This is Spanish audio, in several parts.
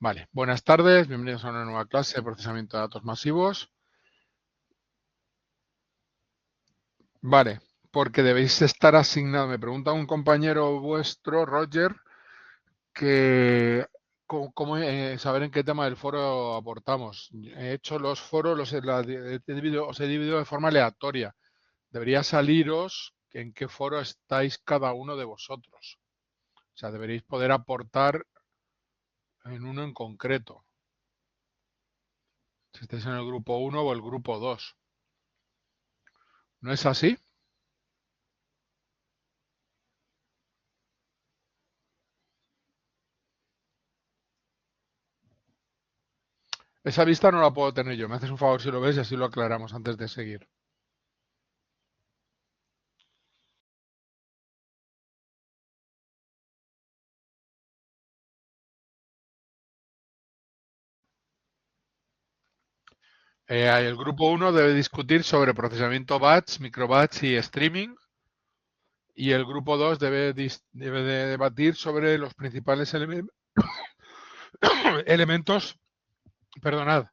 Vale, buenas tardes, bienvenidos a una nueva clase de procesamiento de datos masivos. Vale, porque debéis estar asignados. Me pregunta un compañero vuestro, Roger, que cómo saber en qué tema del foro aportamos. He hecho los foros, os he dividido de forma aleatoria. Debería saliros en qué foro estáis cada uno de vosotros. O sea, deberéis poder aportar en uno en concreto. Si estáis en el grupo 1 o el grupo 2. ¿No es así? Esa vista no la puedo tener yo. Me haces un favor si lo ves y así lo aclaramos antes de seguir. El grupo 1 debe discutir sobre procesamiento batch, microbatch y streaming. Y el grupo 2 debe de debatir sobre los principales elementos, perdonad,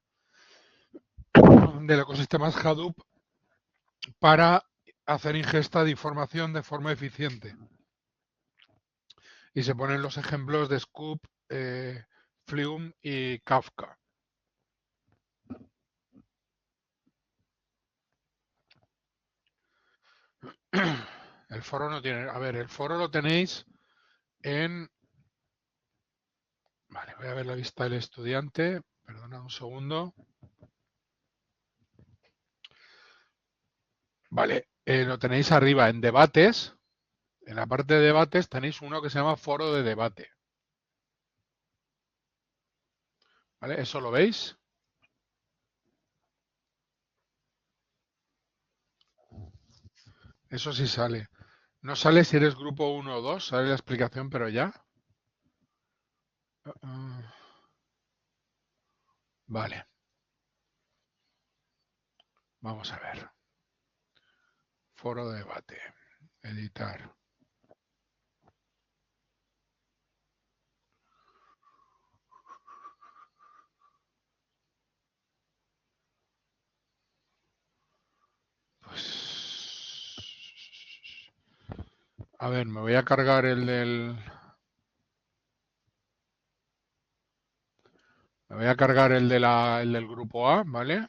del ecosistema Hadoop para hacer ingesta de información de forma eficiente. Y se ponen los ejemplos de Scoop, Flume y Kafka. El foro no tiene. A ver, el foro lo tenéis en. Vale, voy a ver la vista del estudiante. Perdona un segundo. Vale, lo tenéis arriba en debates. En la parte de debates tenéis uno que se llama foro de debate. ¿Vale? ¿Eso lo veis? Eso sí sale. No sale si eres grupo 1 o 2, sale la explicación, pero ya. Vale. Vamos a ver. Foro de debate. Editar. Pues. A ver, me voy a cargar el del. Me voy a cargar el del grupo A, ¿vale?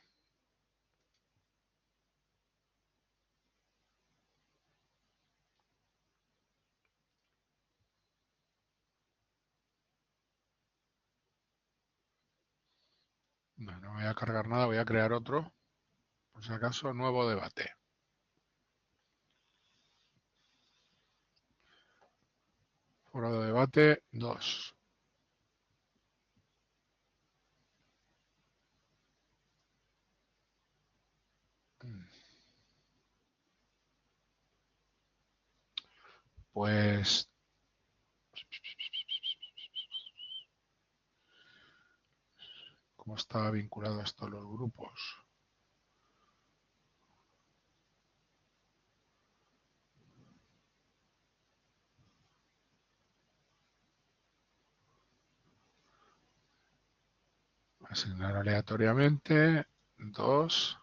No voy a cargar nada, voy a crear otro. Por si acaso, nuevo debate. Foro de debate 2. Pues. ¿Cómo está vinculado esto a los grupos? Asignar aleatoriamente. 2.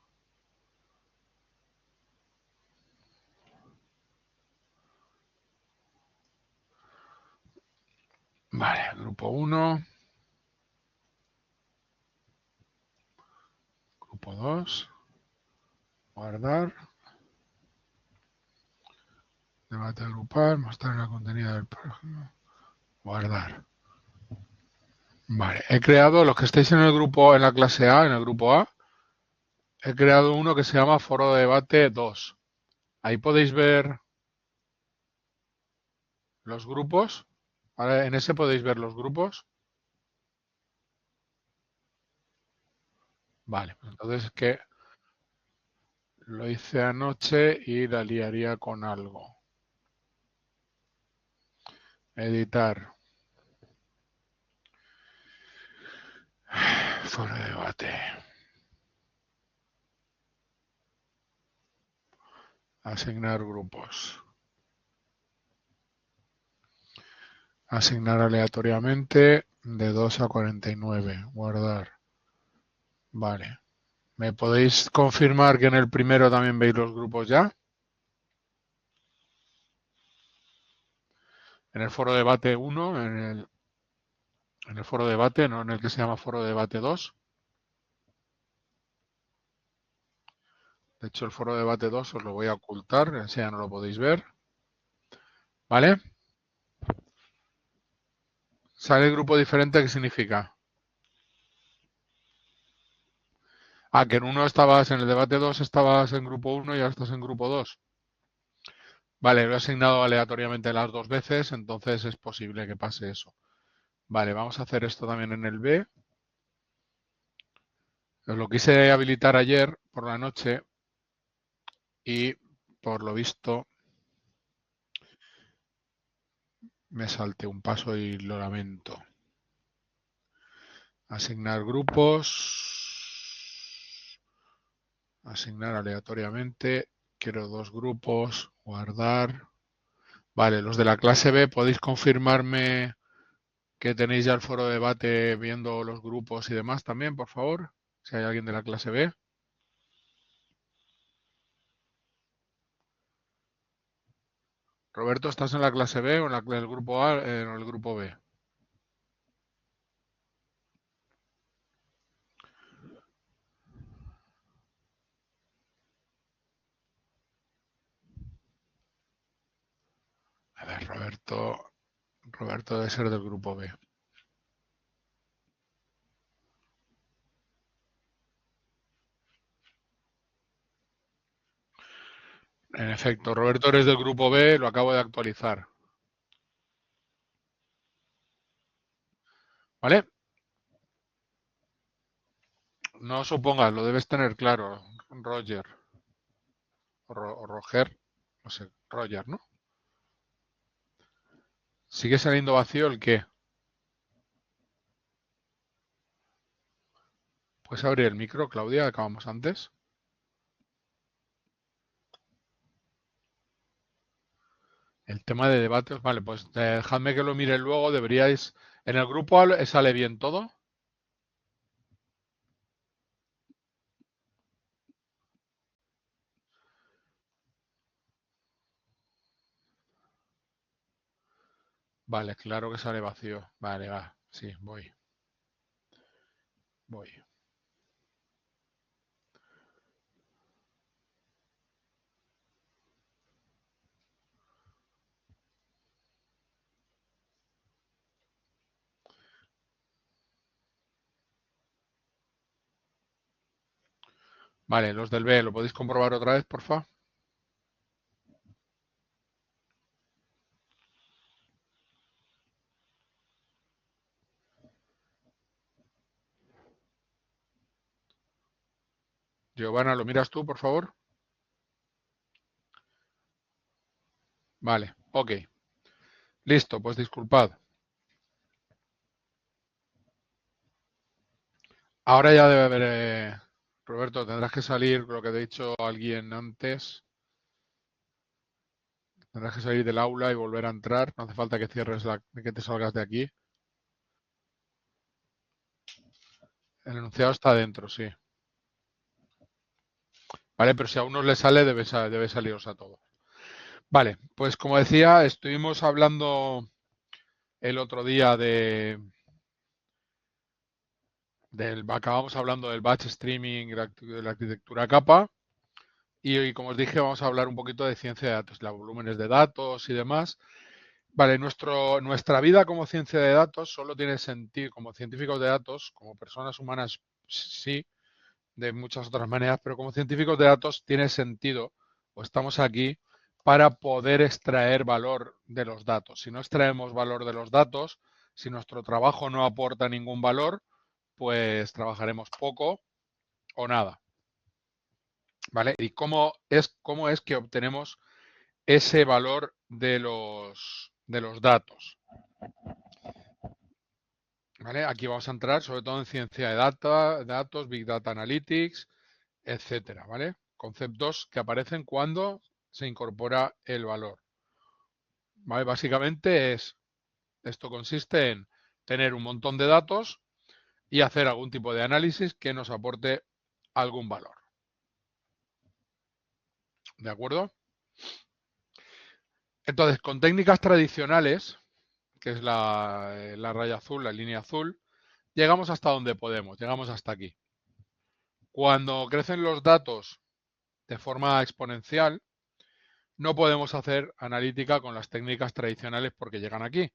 Vale, grupo 1. Grupo 2. Guardar. Debate grupal. Mostrar la contenido del programa. Guardar. Vale, he creado, los que estáis en el grupo, en la clase A, en el grupo A, he creado uno que se llama Foro de Debate 2. Ahí podéis ver los grupos. ¿Vale? En ese podéis ver los grupos. Vale, pues entonces es que lo hice anoche y la liaría con algo. Editar. Foro de debate. Asignar grupos. Asignar aleatoriamente. De 2 a 49. Guardar. Vale. ¿Me podéis confirmar que en el primero también veis los grupos ya? En el foro debate 1, en el foro debate, no en el que se llama foro debate 2. De hecho, el foro debate 2 os lo voy a ocultar, así ya no lo podéis ver. ¿Vale? Sale grupo diferente, ¿qué significa? Ah, que en uno estabas, en el debate 2 estabas en grupo 1 y ahora estás en grupo 2. Vale, lo he asignado aleatoriamente las dos veces, entonces es posible que pase eso. Vale, vamos a hacer esto también en el B. Os lo quise habilitar ayer por la noche y por lo visto me salté un paso y lo lamento. Asignar grupos. Asignar aleatoriamente. Quiero dos grupos. Guardar. Vale, los de la clase B, ¿podéis confirmarme que tenéis ya el foro de debate viendo los grupos y demás también, por favor? Si hay alguien de la clase B. Roberto, ¿estás en la clase B o en el grupo A o en el grupo B? A ver, Roberto debe ser del grupo B. En efecto, Roberto eres del grupo B, lo acabo de actualizar. ¿Vale? No supongas, lo debes tener claro, Roger. O Roger, no sé, Roger, ¿no? ¿Sigue saliendo vacío el qué? ¿Puedes abrir el micro, Claudia? Acabamos antes. El tema de debates, vale, pues dejadme que lo mire luego. Deberíais. ¿En el grupo sale bien todo? Vale, claro que sale vacío. Vale, va. Sí, voy. Voy. Vale, los del B, ¿lo podéis comprobar otra vez, porfa? Giovanna, ¿lo miras tú, por favor? Vale, ok. Listo, pues disculpad. Ahora ya debe haber. Roberto, tendrás que salir, lo que te ha dicho alguien antes. Tendrás que salir del aula y volver a entrar. No hace falta que cierres que te salgas de aquí. El enunciado está dentro, sí. Vale, pero si a uno le sale, debe saliros a todos. Vale, pues como decía, estuvimos hablando el otro día acabamos hablando del batch streaming, de la arquitectura capa, y hoy, como os dije, vamos a hablar un poquito de ciencia de datos, los volúmenes de datos y demás. Vale, nuestra vida como ciencia de datos solo tiene sentido, como científicos de datos, como personas humanas, sí, de muchas otras maneras, pero como científicos de datos tiene sentido, o estamos aquí para poder extraer valor de los datos. Si no extraemos valor de los datos, si nuestro trabajo no aporta ningún valor, pues trabajaremos poco o nada. ¿Vale? ¿Y cómo es que obtenemos ese valor de los datos? ¿Vale? Aquí vamos a entrar sobre todo en ciencia de datos, Big Data Analytics, etcétera, ¿vale? Conceptos que aparecen cuando se incorpora el valor. ¿Vale? Básicamente esto consiste en tener un montón de datos y hacer algún tipo de análisis que nos aporte algún valor. ¿De acuerdo? Entonces, con técnicas tradicionales, que es la raya azul, la línea azul, llegamos hasta donde podemos, llegamos hasta aquí. Cuando crecen los datos de forma exponencial, no podemos hacer analítica con las técnicas tradicionales porque llegan aquí.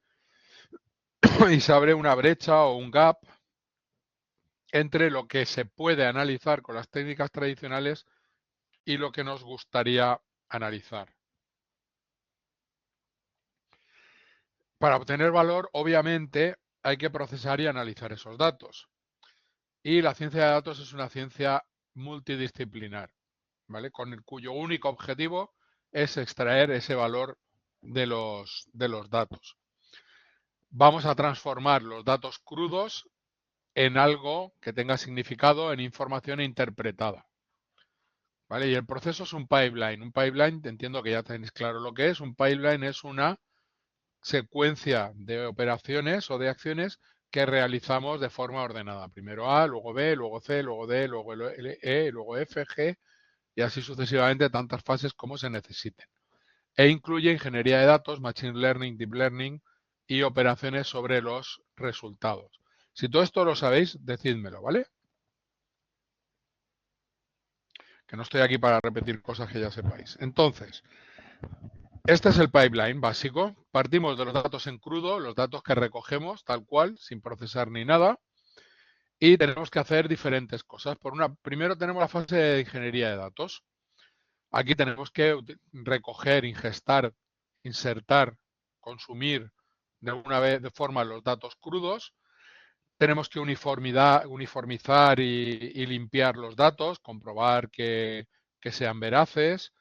Y se abre una brecha o un gap entre lo que se puede analizar con las técnicas tradicionales y lo que nos gustaría analizar. Para obtener valor, obviamente, hay que procesar y analizar esos datos. Y la ciencia de datos es una ciencia multidisciplinar, ¿vale? Cuyo único objetivo es extraer ese valor de los datos. Vamos a transformar los datos crudos en algo que tenga significado, en información interpretada. ¿Vale? Y el proceso es un pipeline. Un pipeline, entiendo que ya tenéis claro lo que es. Un pipeline es una secuencia de operaciones o de acciones que realizamos de forma ordenada. Primero A, luego B, luego C, luego D, luego E, luego F, G y así sucesivamente tantas fases como se necesiten. E incluye ingeniería de datos, machine learning, deep learning y operaciones sobre los resultados. Si todo esto lo sabéis, decídmelo, ¿vale? Que no estoy aquí para repetir cosas que ya sepáis. Entonces, este es el pipeline básico. Partimos de los datos en crudo, los datos que recogemos tal cual, sin procesar ni nada. Y tenemos que hacer diferentes cosas. Primero tenemos la fase de ingeniería de datos. Aquí tenemos que recoger, ingestar, insertar, consumir de alguna vez de forma los datos crudos. Tenemos que uniformizar y limpiar los datos, comprobar que sean veraces,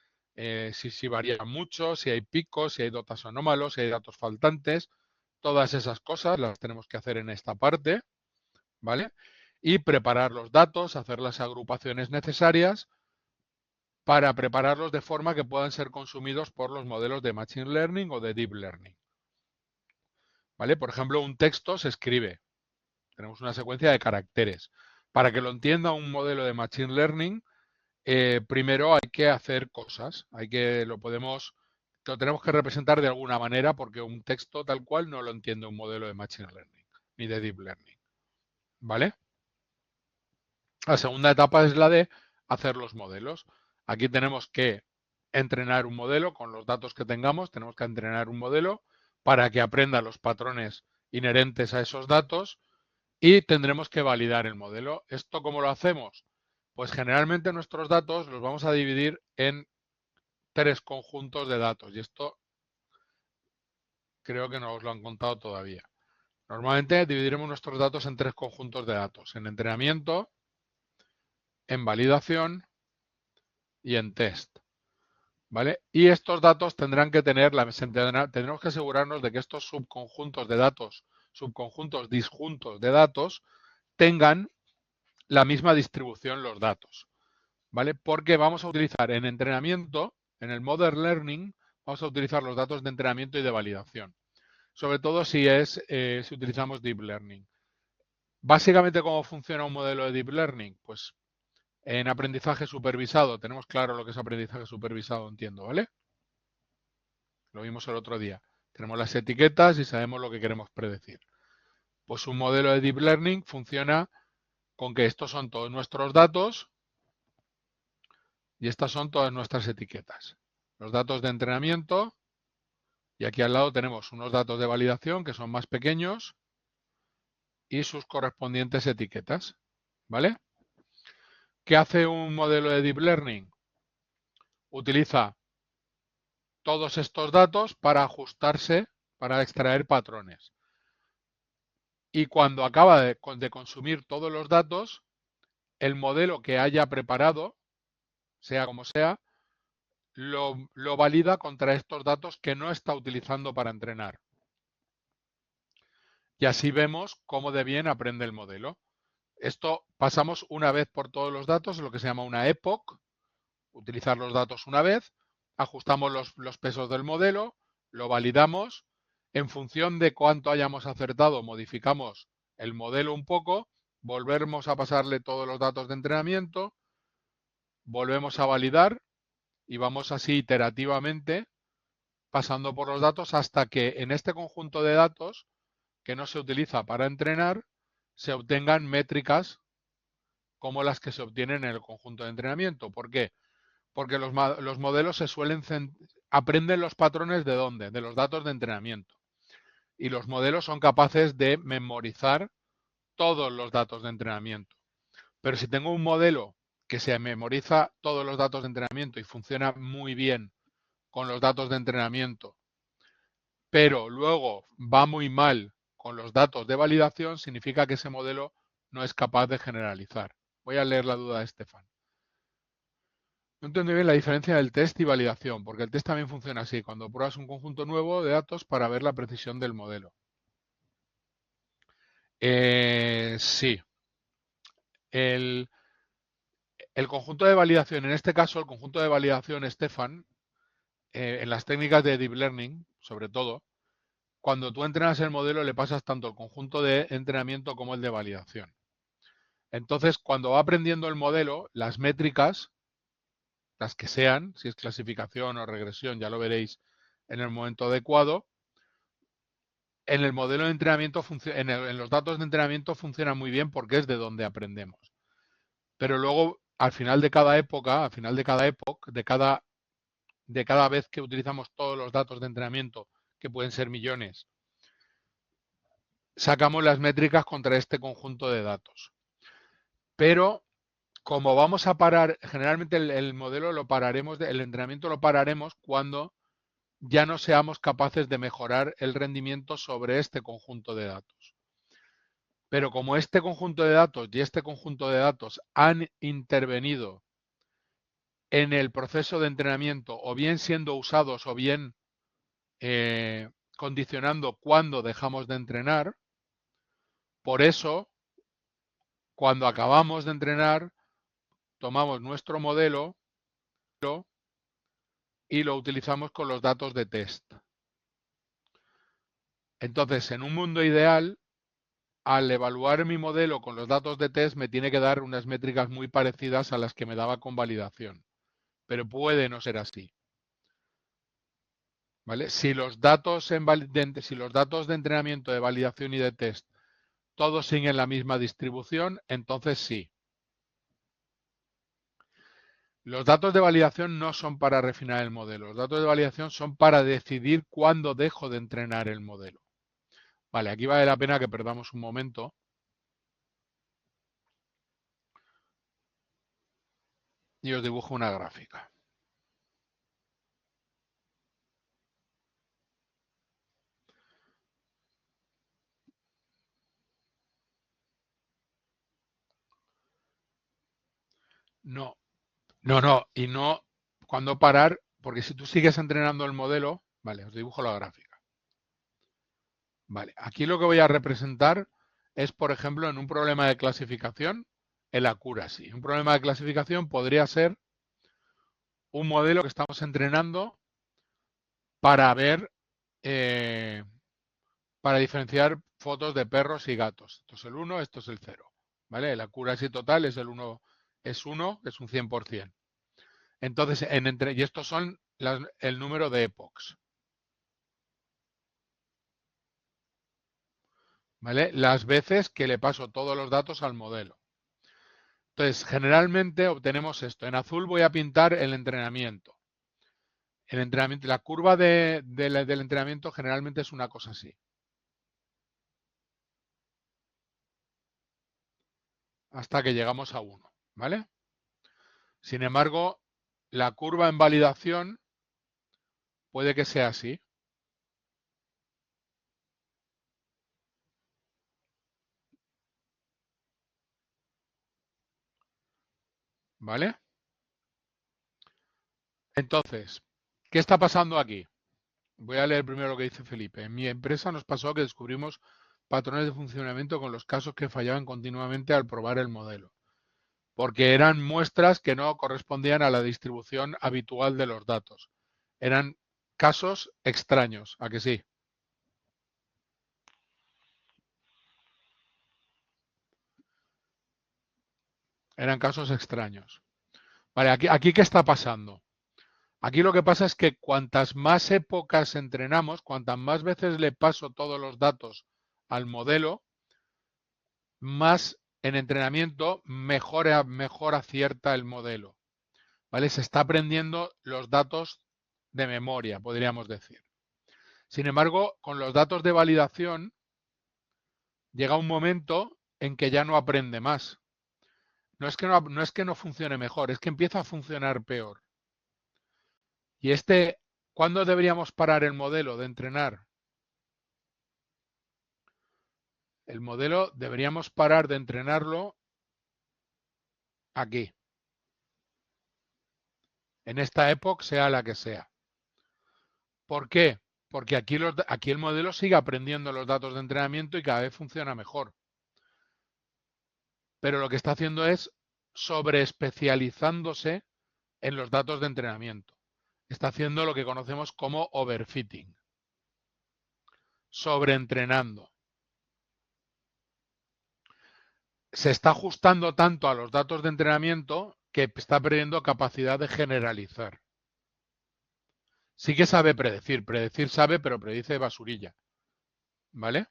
si varían mucho, si hay picos, si hay datos anómalos, si hay datos faltantes. Todas esas cosas las tenemos que hacer en esta parte, ¿vale? Y preparar los datos, hacer las agrupaciones necesarias para prepararlos de forma que puedan ser consumidos por los modelos de Machine Learning o de Deep Learning. ¿Vale? Por ejemplo, un texto se escribe. Tenemos una secuencia de caracteres. Para que lo entienda un modelo de Machine Learning, primero hay que hacer cosas. Lo tenemos que representar de alguna manera porque un texto tal cual no lo entiende un modelo de Machine Learning ni de Deep Learning. ¿Vale? La segunda etapa es la de hacer los modelos. Aquí tenemos que entrenar un modelo con los datos que tengamos. Tenemos que entrenar un modelo para que aprenda los patrones inherentes a esos datos y tendremos que validar el modelo. ¿Esto cómo lo hacemos? Pues generalmente nuestros datos los vamos a dividir en 3 conjuntos de datos y esto creo que no os lo han contado todavía. Normalmente dividiremos nuestros datos en 3 conjuntos de datos, en entrenamiento, en validación y en test. ¿Vale? Y estos datos tendrán que tendremos que asegurarnos de que estos subconjuntos de datos, subconjuntos disjuntos de datos, tengan la misma distribución los datos. ¿Vale? Porque vamos a utilizar en entrenamiento, en el Model Learning, vamos a utilizar los datos de entrenamiento y de validación. Sobre todo si utilizamos Deep Learning. Básicamente, ¿cómo funciona un modelo de Deep Learning? Pues en aprendizaje supervisado, tenemos claro lo que es aprendizaje supervisado, entiendo, ¿vale? Lo vimos el otro día. Tenemos las etiquetas y sabemos lo que queremos predecir. Pues un modelo de Deep Learning funciona con que estos son todos nuestros datos y estas son todas nuestras etiquetas. Los datos de entrenamiento y aquí al lado tenemos unos datos de validación que son más pequeños y sus correspondientes etiquetas. ¿Vale? ¿Qué hace un modelo de Deep Learning? Utiliza todos estos datos para ajustarse, para extraer patrones. Y cuando acaba de consumir todos los datos, el modelo que haya preparado, sea como sea, lo valida contra estos datos que no está utilizando para entrenar. Y así vemos cómo de bien aprende el modelo. Esto pasamos una vez por todos los datos, lo que se llama una epoch, utilizar los datos una vez, ajustamos los pesos del modelo, lo validamos En función de cuánto hayamos acertado, modificamos el modelo un poco, volvemos a pasarle todos los datos de entrenamiento, volvemos a validar y vamos así iterativamente pasando por los datos hasta que en este conjunto de datos que no se utiliza para entrenar se obtengan métricas como las que se obtienen en el conjunto de entrenamiento. ¿Por qué? Porque los modelos aprenden los patrones ¿de dónde? De los datos de entrenamiento. Y los modelos son capaces de memorizar todos los datos de entrenamiento. Pero si tengo un modelo que se memoriza todos los datos de entrenamiento y funciona muy bien con los datos de entrenamiento, pero luego va muy mal con los datos de validación, significa que ese modelo no es capaz de generalizar. Voy a leer la duda de Estefan. No entiendo bien la diferencia del test y validación, porque el test también funciona así, cuando pruebas un conjunto nuevo de datos para ver la precisión del modelo. Sí. El conjunto de validación, en este caso, el conjunto de validación, Estefan, en las técnicas de Deep Learning, sobre todo, cuando tú entrenas el modelo le pasas tanto el conjunto de entrenamiento como el de validación. Entonces, cuando va aprendiendo el modelo, las métricas, las que sean, si es clasificación o regresión, ya lo veréis en el momento adecuado, en el modelo de entrenamiento, en los datos de entrenamiento funciona muy bien porque es de donde aprendemos. Pero luego, al final de cada época, al final de cada época, de cada vez que utilizamos todos los datos de entrenamiento, que pueden ser millones, sacamos las métricas contra este conjunto de datos. Pero como vamos a parar, generalmente el modelo lo pararemos, el entrenamiento lo pararemos cuando ya no seamos capaces de mejorar el rendimiento sobre este conjunto de datos. Pero como este conjunto de datos y este conjunto de datos han intervenido en el proceso de entrenamiento, o bien siendo usados o bien condicionando cuándo dejamos de entrenar, por eso, cuando acabamos de entrenar, tomamos nuestro modelo y lo utilizamos con los datos de test. Entonces, en un mundo ideal, al evaluar mi modelo con los datos de test, me tiene que dar unas métricas muy parecidas a las que me daba con validación. Pero puede no ser así. ¿Vale? Si los datos de entrenamiento, de validación y de test todos siguen la misma distribución, entonces sí. Los datos de validación no son para refinar el modelo. Los datos de validación son para decidir cuándo dejo de entrenar el modelo. Vale, aquí vale la pena que perdamos un momento. Y os dibujo una gráfica. No, no. Y no cuando parar, porque si tú sigues entrenando el modelo, vale, os dibujo la gráfica. Vale, aquí lo que voy a representar es, por ejemplo, en un problema de clasificación, el accuracy. Un problema de clasificación podría ser un modelo que estamos entrenando para ver, para diferenciar fotos de perros y gatos. Esto es el 1, esto es el 0. ¿Vale? El accuracy total es el 1, es un 100%. Entonces, y estos son el número de epochs. ¿Vale? Las veces que le paso todos los datos al modelo. Entonces, generalmente obtenemos esto. En azul voy a pintar el entrenamiento. El entrenamiento, la curva del entrenamiento generalmente es una cosa así. Hasta que llegamos a 1. ¿Vale? Sin embargo, la curva en validación puede que sea así. ¿Vale? Entonces, ¿qué está pasando aquí? Voy a leer primero lo que dice Felipe. En mi empresa nos pasó que descubrimos patrones de funcionamiento con los casos que fallaban continuamente al probar el modelo, porque eran muestras que no correspondían a la distribución habitual de los datos. Eran casos extraños, ¿a que sí? Eran casos extraños. Vale, aquí ¿qué está pasando? Aquí lo que pasa es que cuantas más épocas entrenamos, cuantas más veces le paso todos los datos al modelo, más en entrenamiento mejor acierta el modelo. ¿Vale? Se está aprendiendo los datos de memoria, podríamos decir. Sin embargo, con los datos de validación llega un momento en que ya no aprende más. No es que no funcione mejor, es que empieza a funcionar peor. Y ¿cuándo deberíamos parar el modelo de entrenar? El modelo deberíamos parar de entrenarlo aquí, en esta época, sea la que sea. ¿Por qué? Porque aquí el modelo sigue aprendiendo los datos de entrenamiento y cada vez funciona mejor. Pero lo que está haciendo es sobreespecializándose en los datos de entrenamiento. Está haciendo lo que conocemos como overfitting, sobreentrenando. Se está ajustando tanto a los datos de entrenamiento que está perdiendo capacidad de generalizar. Sí que sabe predecir sabe, pero predice basurilla. ¿Vale?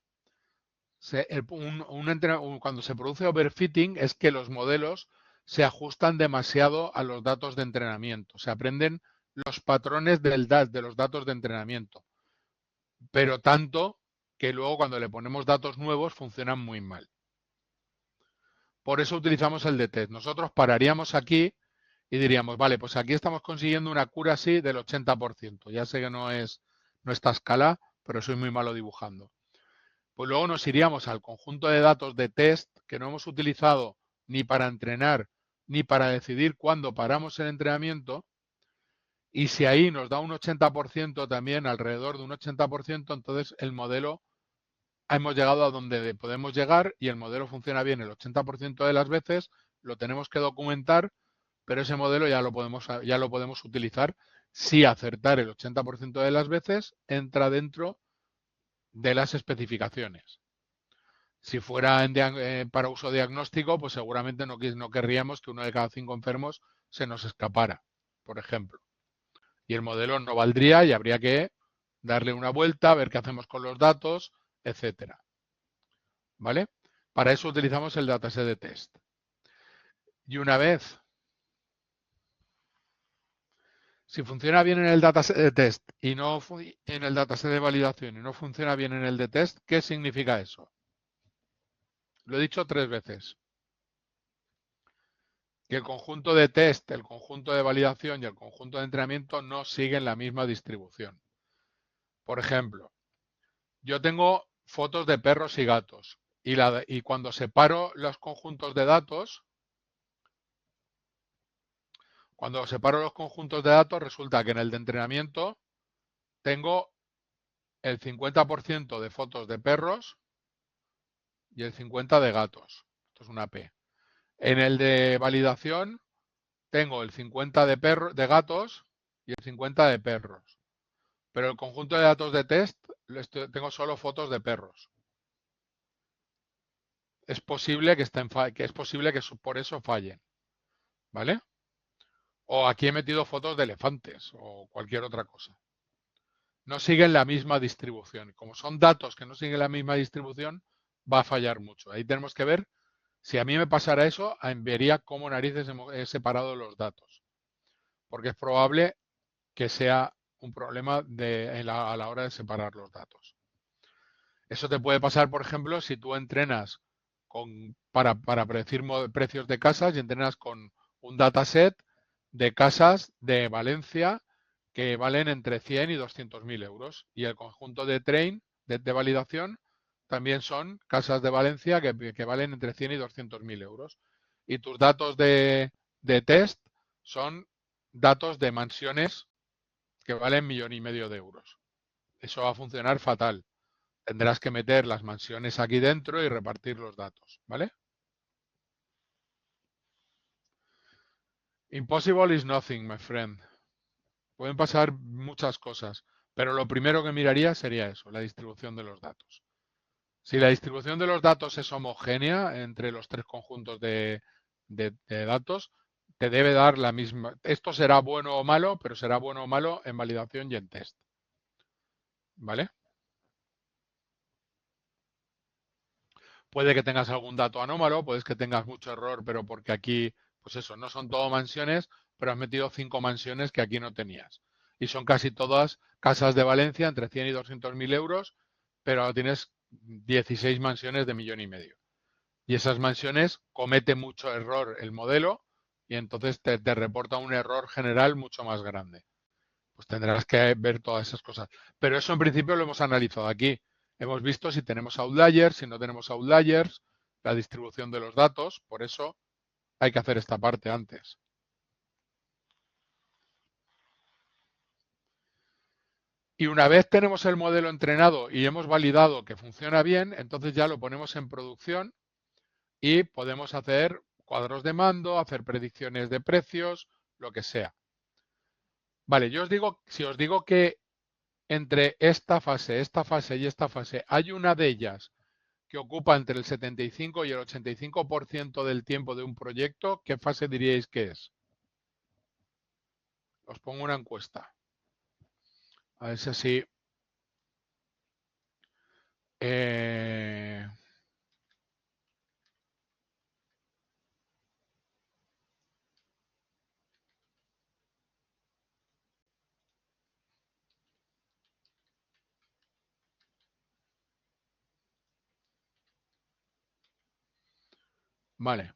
Cuando se produce overfitting es que los modelos se ajustan demasiado a los datos de entrenamiento. Se aprenden los patrones de los datos de entrenamiento, pero tanto que luego cuando le ponemos datos nuevos funcionan muy mal. Por eso utilizamos el de-test. Nosotros pararíamos aquí y diríamos, vale, pues aquí estamos consiguiendo una accuracy del 80%. Ya sé que no es nuestra escala, pero soy muy malo dibujando. Pues luego nos iríamos al conjunto de datos de test que no hemos utilizado ni para entrenar ni para decidir cuándo paramos el entrenamiento. Y si ahí nos da un 80% también, alrededor de un 80%, entonces el modelo, hemos llegado a donde podemos llegar y el modelo funciona bien el 80% de las veces, lo tenemos que documentar, pero ese modelo ya lo podemos utilizar si acertar el 80% de las veces entra dentro de las especificaciones. Si fuera para uso diagnóstico, pues seguramente no querríamos que uno de cada 5 enfermos se nos escapara, por ejemplo. Y el modelo no valdría y habría que darle una vuelta, ver qué hacemos con los datos, etcétera. ¿Vale? Para eso utilizamos el dataset de test. Y una vez, si funciona bien en el dataset de test y no en el dataset de validación y no funciona bien en el de test, ¿qué significa eso? Lo he dicho 3 veces. Que el conjunto de test, el conjunto de validación y el conjunto de entrenamiento no siguen la misma distribución. Por ejemplo, yo tengo fotos de perros y gatos y cuando separo los conjuntos de datos, resulta que en el de entrenamiento tengo el 50% de fotos de perros y el 50% de gatos. Esto es una P. En el de validación tengo el 50 de gatos y el 50 de perros. Pero el conjunto de datos de test tengo solo fotos de perros. Es posible que por eso fallen, ¿vale? O aquí he metido fotos de elefantes o cualquier otra cosa. No siguen la misma distribución. Como son datos que no siguen la misma distribución, va a fallar mucho. Ahí tenemos que ver si a mí me pasara eso, vería cómo narices he separado los datos. Porque es probable que sea un problema a la hora de separar los datos. Eso te puede pasar, por ejemplo, si tú entrenas para predecir precios de casas y entrenas con un dataset de casas de Valencia que valen entre 100 y 200.000 euros. Y el conjunto de validación también son casas de Valencia que valen entre 100 y 200.000 euros. Y tus datos de test son datos de mansiones que valen 1,5 millones de euros. Eso va a funcionar fatal. Tendrás que meter las mansiones aquí dentro y repartir los datos, ¿vale? Impossible is nothing, my friend. Pueden pasar muchas cosas, pero lo primero que miraría sería eso, la distribución de los datos. Si la distribución de los datos es homogénea entre los 3 conjuntos de datos, te debe dar la misma. Esto será bueno o malo, pero será bueno o malo en validación y en test. ¿Vale? Puede que tengas algún dato anómalo, puedes que tengas mucho error, pero porque aquí, pues eso, no son todo mansiones, pero has metido 5 mansiones que aquí no tenías. Y son casi todas casas de Valencia entre 100 y 200.000 euros, pero ahora tienes 16 mansiones de 1,5 millones. Y esas mansiones comete mucho error el modelo y entonces te reporta un error general mucho más grande. Pues tendrás que ver todas esas cosas. Pero eso en principio lo hemos analizado aquí. Hemos visto si tenemos outliers, si no tenemos outliers, la distribución de los datos. Por eso hay que hacer esta parte antes. Y una vez tenemos el modelo entrenado y hemos validado que funciona bien, entonces ya lo ponemos en producción y podemos hacer cuadros de mando, hacer predicciones de precios, lo que sea. Vale, yo os digo, si os digo que entre esta fase y esta fase hay una de ellas que ocupa entre el 75 y el 85% del tiempo de un proyecto, ¿qué fase diríais que es? Os pongo una encuesta. A ver si así. Eh, vale.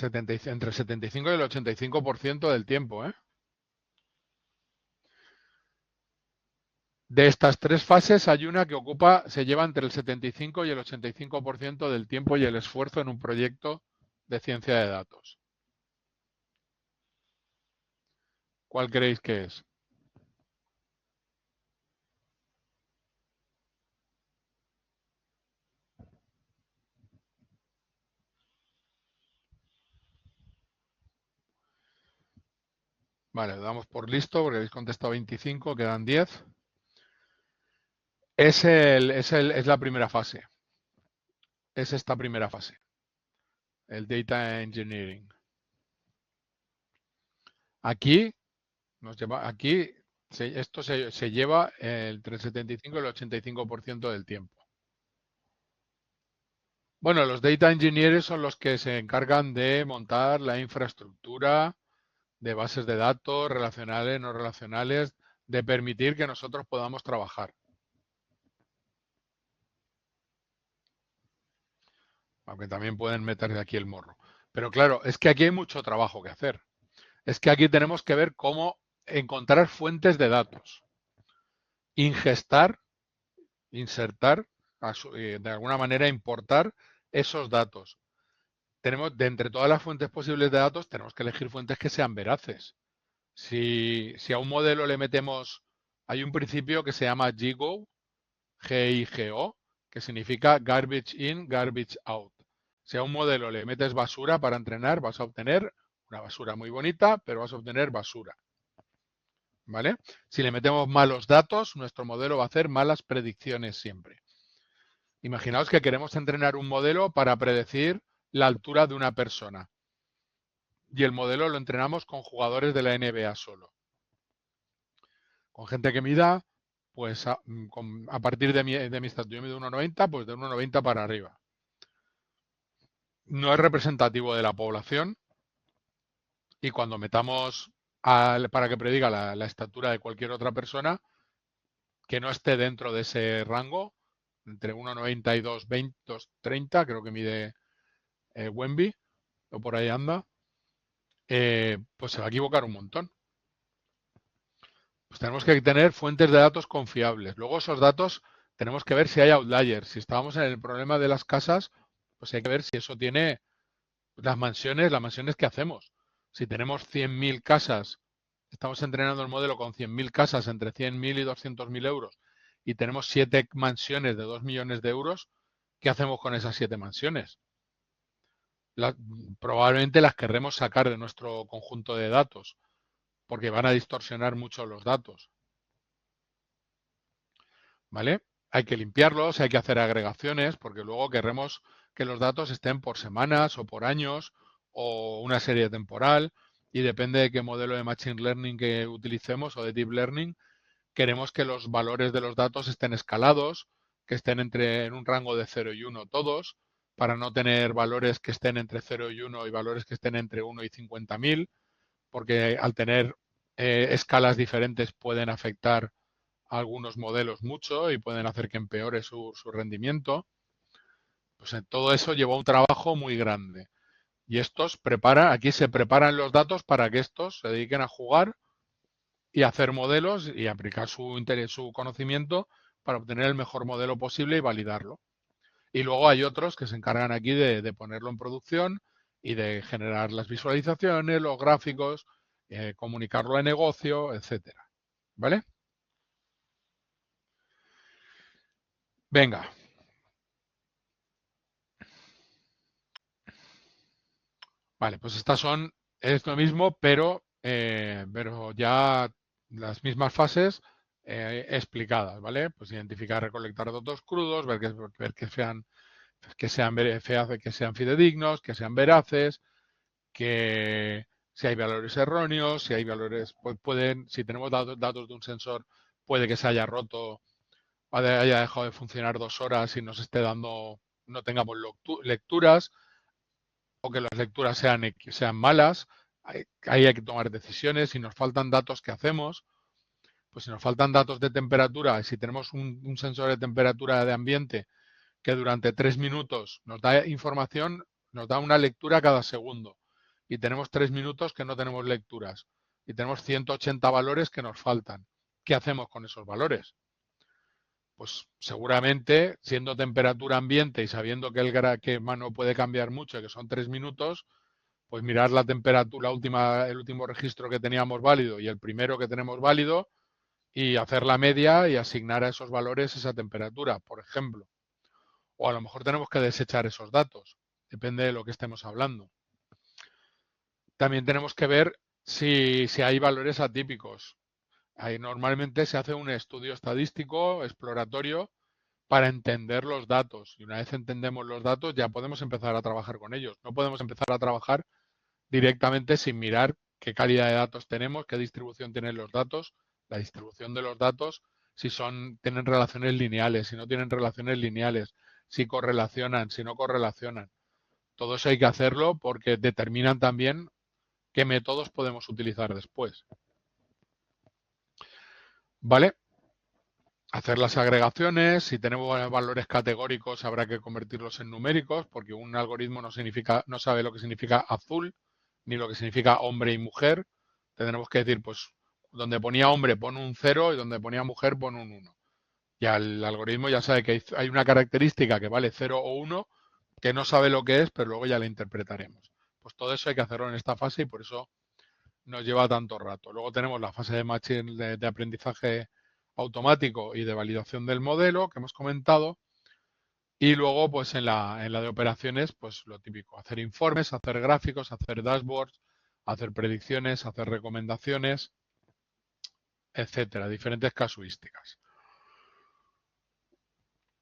Entre el 75 y el 85% del tiempo, ¿eh? De estas tres fases hay una que ocupa, se lleva entre el 75 y el 85% del tiempo y el esfuerzo en un proyecto de ciencia de datos. ¿Cuál creéis que es? Vale, lo damos por listo porque habéis contestado 25, quedan 10. Es la primera fase. Es esta primera fase, el Data Engineering. Aquí, esto se lleva entre el 75 y el 85% del tiempo. Bueno, los Data Engineers son los que se encargan de montar la infraestructura de bases de datos relacionales, no relacionales, de permitir que nosotros podamos trabajar. Aunque también pueden meter de aquí el morro. Pero claro, es que aquí hay mucho trabajo que hacer. Es que aquí tenemos que ver cómo encontrar fuentes de datos, ingestar, insertar, de alguna manera importar esos datos. Tenemos, de entre todas las fuentes posibles de datos, tenemos que elegir fuentes que sean veraces. Si a un modelo le metemos, hay un principio que se llama GIGO, GIGO, que significa garbage in, garbage out. Si a un modelo le metes basura para entrenar, vas a obtener una basura muy bonita, pero vas a obtener basura. ¿Vale? Si le metemos malos datos, nuestro modelo va a hacer malas predicciones siempre. Imaginaos que queremos entrenar un modelo para predecir la altura de una persona. Y el modelo lo entrenamos con jugadores de la NBA solo. Con gente que mida, pues a partir de mi estatura, yo mido 1,90, pues de 1,90 para arriba. No es representativo de la población y cuando metamos para que prediga la estatura de cualquier otra persona que no esté dentro de ese rango, entre 1,90 y 2,20, 2,30, creo que mide Wemby, o por ahí anda, pues se va a equivocar un montón. Pues tenemos que tener fuentes de datos confiables. Luego esos datos tenemos que ver si hay outliers. Si estábamos en el problema de las casas, pues hay que ver si eso tiene las mansiones que hacemos. Si tenemos 100.000 casas, estamos entrenando el modelo con 100.000 casas entre 100.000 y 200.000 euros y tenemos 7 mansiones de 2 millones de euros, ¿qué hacemos con esas 7 mansiones? Probablemente las querremos sacar de nuestro conjunto de datos porque van a distorsionar mucho los datos. ¿vale? Hay que limpiarlos, hay que hacer agregaciones, porque luego querremos que los datos estén por semanas o por años o una serie temporal, y depende de qué modelo de Machine Learning que utilicemos o de Deep Learning, queremos que los valores de los datos estén escalados, que estén en un rango de 0 y 1 todos, para no tener valores que estén entre 0 y 1 y valores que estén entre 1 y 50.000, porque al tener escalas diferentes pueden afectar a algunos modelos mucho y pueden hacer que empeore su rendimiento. Pues todo eso lleva un trabajo muy grande. Y aquí se preparan los datos para que estos se dediquen a jugar y hacer modelos y aplicar su conocimiento para obtener el mejor modelo posible y validarlo. Y luego hay otros que se encargan aquí de ponerlo en producción y de generar las visualizaciones, los gráficos, comunicarlo a negocio, etcétera. ¿Vale? Venga. Vale, pues es lo mismo, pero ya las mismas fases explicadas, ¿vale? Pues identificar, recolectar datos crudos, ver que sean fidedignos, que sean veraces, que si hay valores erróneos, si hay valores, pues si tenemos datos de un sensor, puede que se haya roto, haya dejado de funcionar 2 horas y nos esté dando, no tengamos lecturas, o que las lecturas sean malas. Ahí hay que tomar decisiones. Si nos faltan datos, ¿qué hacemos? Pues si nos faltan datos de temperatura, si tenemos un sensor de temperatura de ambiente que durante 3 minutos nos da información, nos da una lectura cada segundo, y tenemos 3 minutos que no tenemos lecturas, y tenemos 180 valores que nos faltan. ¿Qué hacemos con esos valores? Pues seguramente, siendo temperatura ambiente y sabiendo que que no puede cambiar mucho, que son 3 minutos, pues mirar la temperatura, el último registro que teníamos válido y el primero que tenemos válido, y hacer la media y asignar a esos valores esa temperatura, por ejemplo. O a lo mejor tenemos que desechar esos datos, depende de lo que estemos hablando. También tenemos que ver si hay valores atípicos. Ahí normalmente se hace un estudio estadístico exploratorio para entender los datos. Y una vez entendemos los datos, ya podemos empezar a trabajar con ellos. No podemos empezar a trabajar directamente sin mirar qué calidad de datos tenemos, qué distribución tienen los datos, la distribución de los datos, tienen relaciones lineales, si no tienen relaciones lineales, si correlacionan, si no correlacionan. Todo eso hay que hacerlo porque determinan también qué métodos podemos utilizar después. ¿Vale? Hacer las agregaciones, si tenemos valores categóricos habrá que convertirlos en numéricos, porque un algoritmo no sabe lo que significa azul ni lo que significa hombre y mujer. Tendremos que decir, pues, donde ponía hombre pon un 0 y donde ponía mujer pon un 1. Ya el algoritmo ya sabe que hay una característica que vale 0 o 1 que no sabe lo que es, pero luego ya la interpretaremos. Pues todo eso hay que hacerlo en esta fase y por eso nos lleva tanto rato. Luego tenemos la fase de aprendizaje automático y de validación del modelo que hemos comentado. Y luego, pues en la de operaciones, pues lo típico, hacer informes, hacer gráficos, hacer dashboards, hacer predicciones, hacer recomendaciones, etcétera, diferentes casuísticas.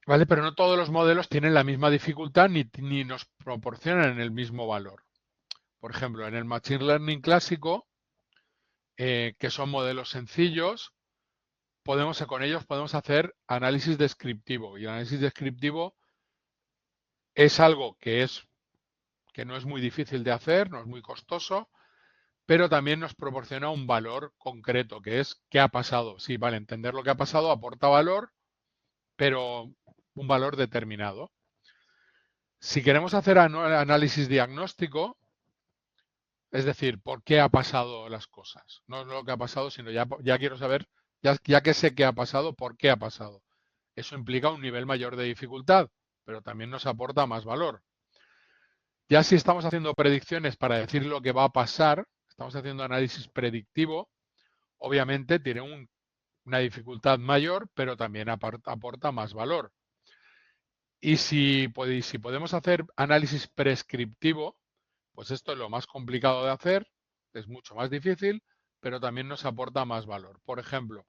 ¿Vale? Pero no todos los modelos tienen la misma dificultad ni nos proporcionan el mismo valor. Por ejemplo, en el Machine Learning clásico, que son modelos sencillos, con ellos podemos hacer análisis descriptivo. Y el análisis descriptivo es algo que no es muy difícil de hacer, no es muy costoso, pero también nos proporciona un valor concreto, que es qué ha pasado. Sí, vale, entender lo que ha pasado aporta valor, pero un valor determinado. Si queremos hacer análisis diagnóstico, es decir, por qué ha pasado las cosas. No es lo que ha pasado, sino ya quiero saber, ya que sé qué ha pasado, por qué ha pasado. Eso implica un nivel mayor de dificultad, pero también nos aporta más valor. Ya si estamos haciendo predicciones para decir lo que va a pasar, estamos haciendo análisis predictivo, obviamente tiene una dificultad mayor, pero también aporta más valor. Y si podemos hacer análisis prescriptivo, pues esto es lo más complicado de hacer, es mucho más difícil, pero también nos aporta más valor. Por ejemplo,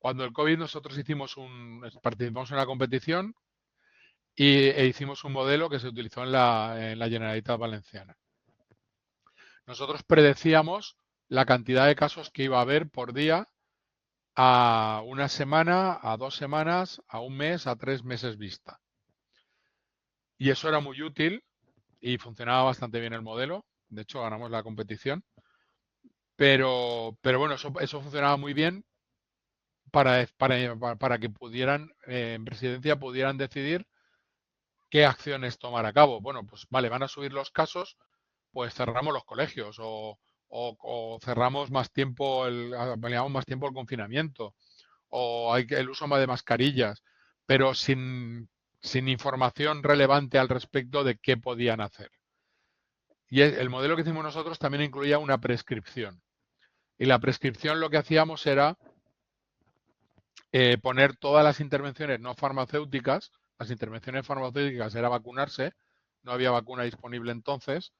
Cuando el COVID nosotros participamos en una competición e hicimos un modelo que se utilizó en la Generalitat Valenciana. Nosotros predecíamos la cantidad de casos que iba a haber por día a una semana, a 2 semanas, a un mes, a 3 meses vista. Y eso era muy útil y funcionaba bastante bien el modelo. De hecho, ganamos la competición. Pero bueno, eso funcionaba muy bien para que pudieran, en presidencia, pudieran decidir qué acciones tomar a cabo. Bueno, pues vale, van a subir los casos, pues cerramos los colegios o cerramos más tiempo, ampliamos más tiempo el confinamiento o hay el uso más de mascarillas, pero sin información relevante al respecto de qué podían hacer. Y el modelo que hicimos nosotros también incluía una prescripción. Y la prescripción lo que hacíamos era poner todas las intervenciones no farmacéuticas. Las intervenciones farmacéuticas era vacunarse, no había vacuna disponible entonces.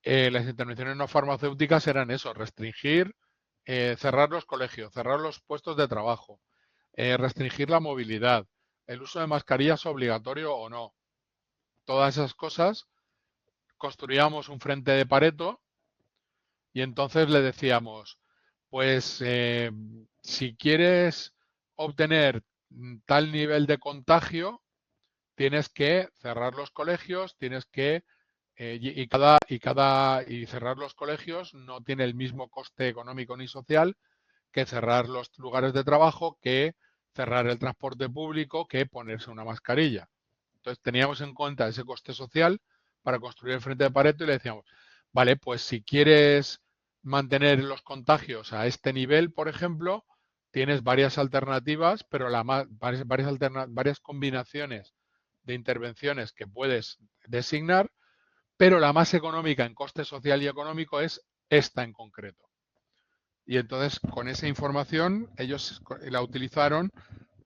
Las intervenciones no farmacéuticas eran eso, restringir, cerrar los colegios, cerrar los puestos de trabajo, restringir la movilidad, el uso de mascarillas obligatorio o no. Todas esas cosas, construíamos un frente de Pareto y entonces le decíamos, pues si quieres obtener tal nivel de contagio, tienes que cerrar los colegios, tienes que y cerrar los colegios no tiene el mismo coste económico ni social que cerrar los lugares de trabajo, que cerrar el transporte público, que ponerse una mascarilla. Entonces teníamos en cuenta ese coste social para construir el frente de Pareto y le decíamos, vale, pues si quieres mantener los contagios a este nivel, por ejemplo, tienes varias alternativas, pero varias combinaciones de intervenciones que puedes designar, pero la más económica en coste social y económico es esta en concreto. Y entonces con esa información ellos la utilizaron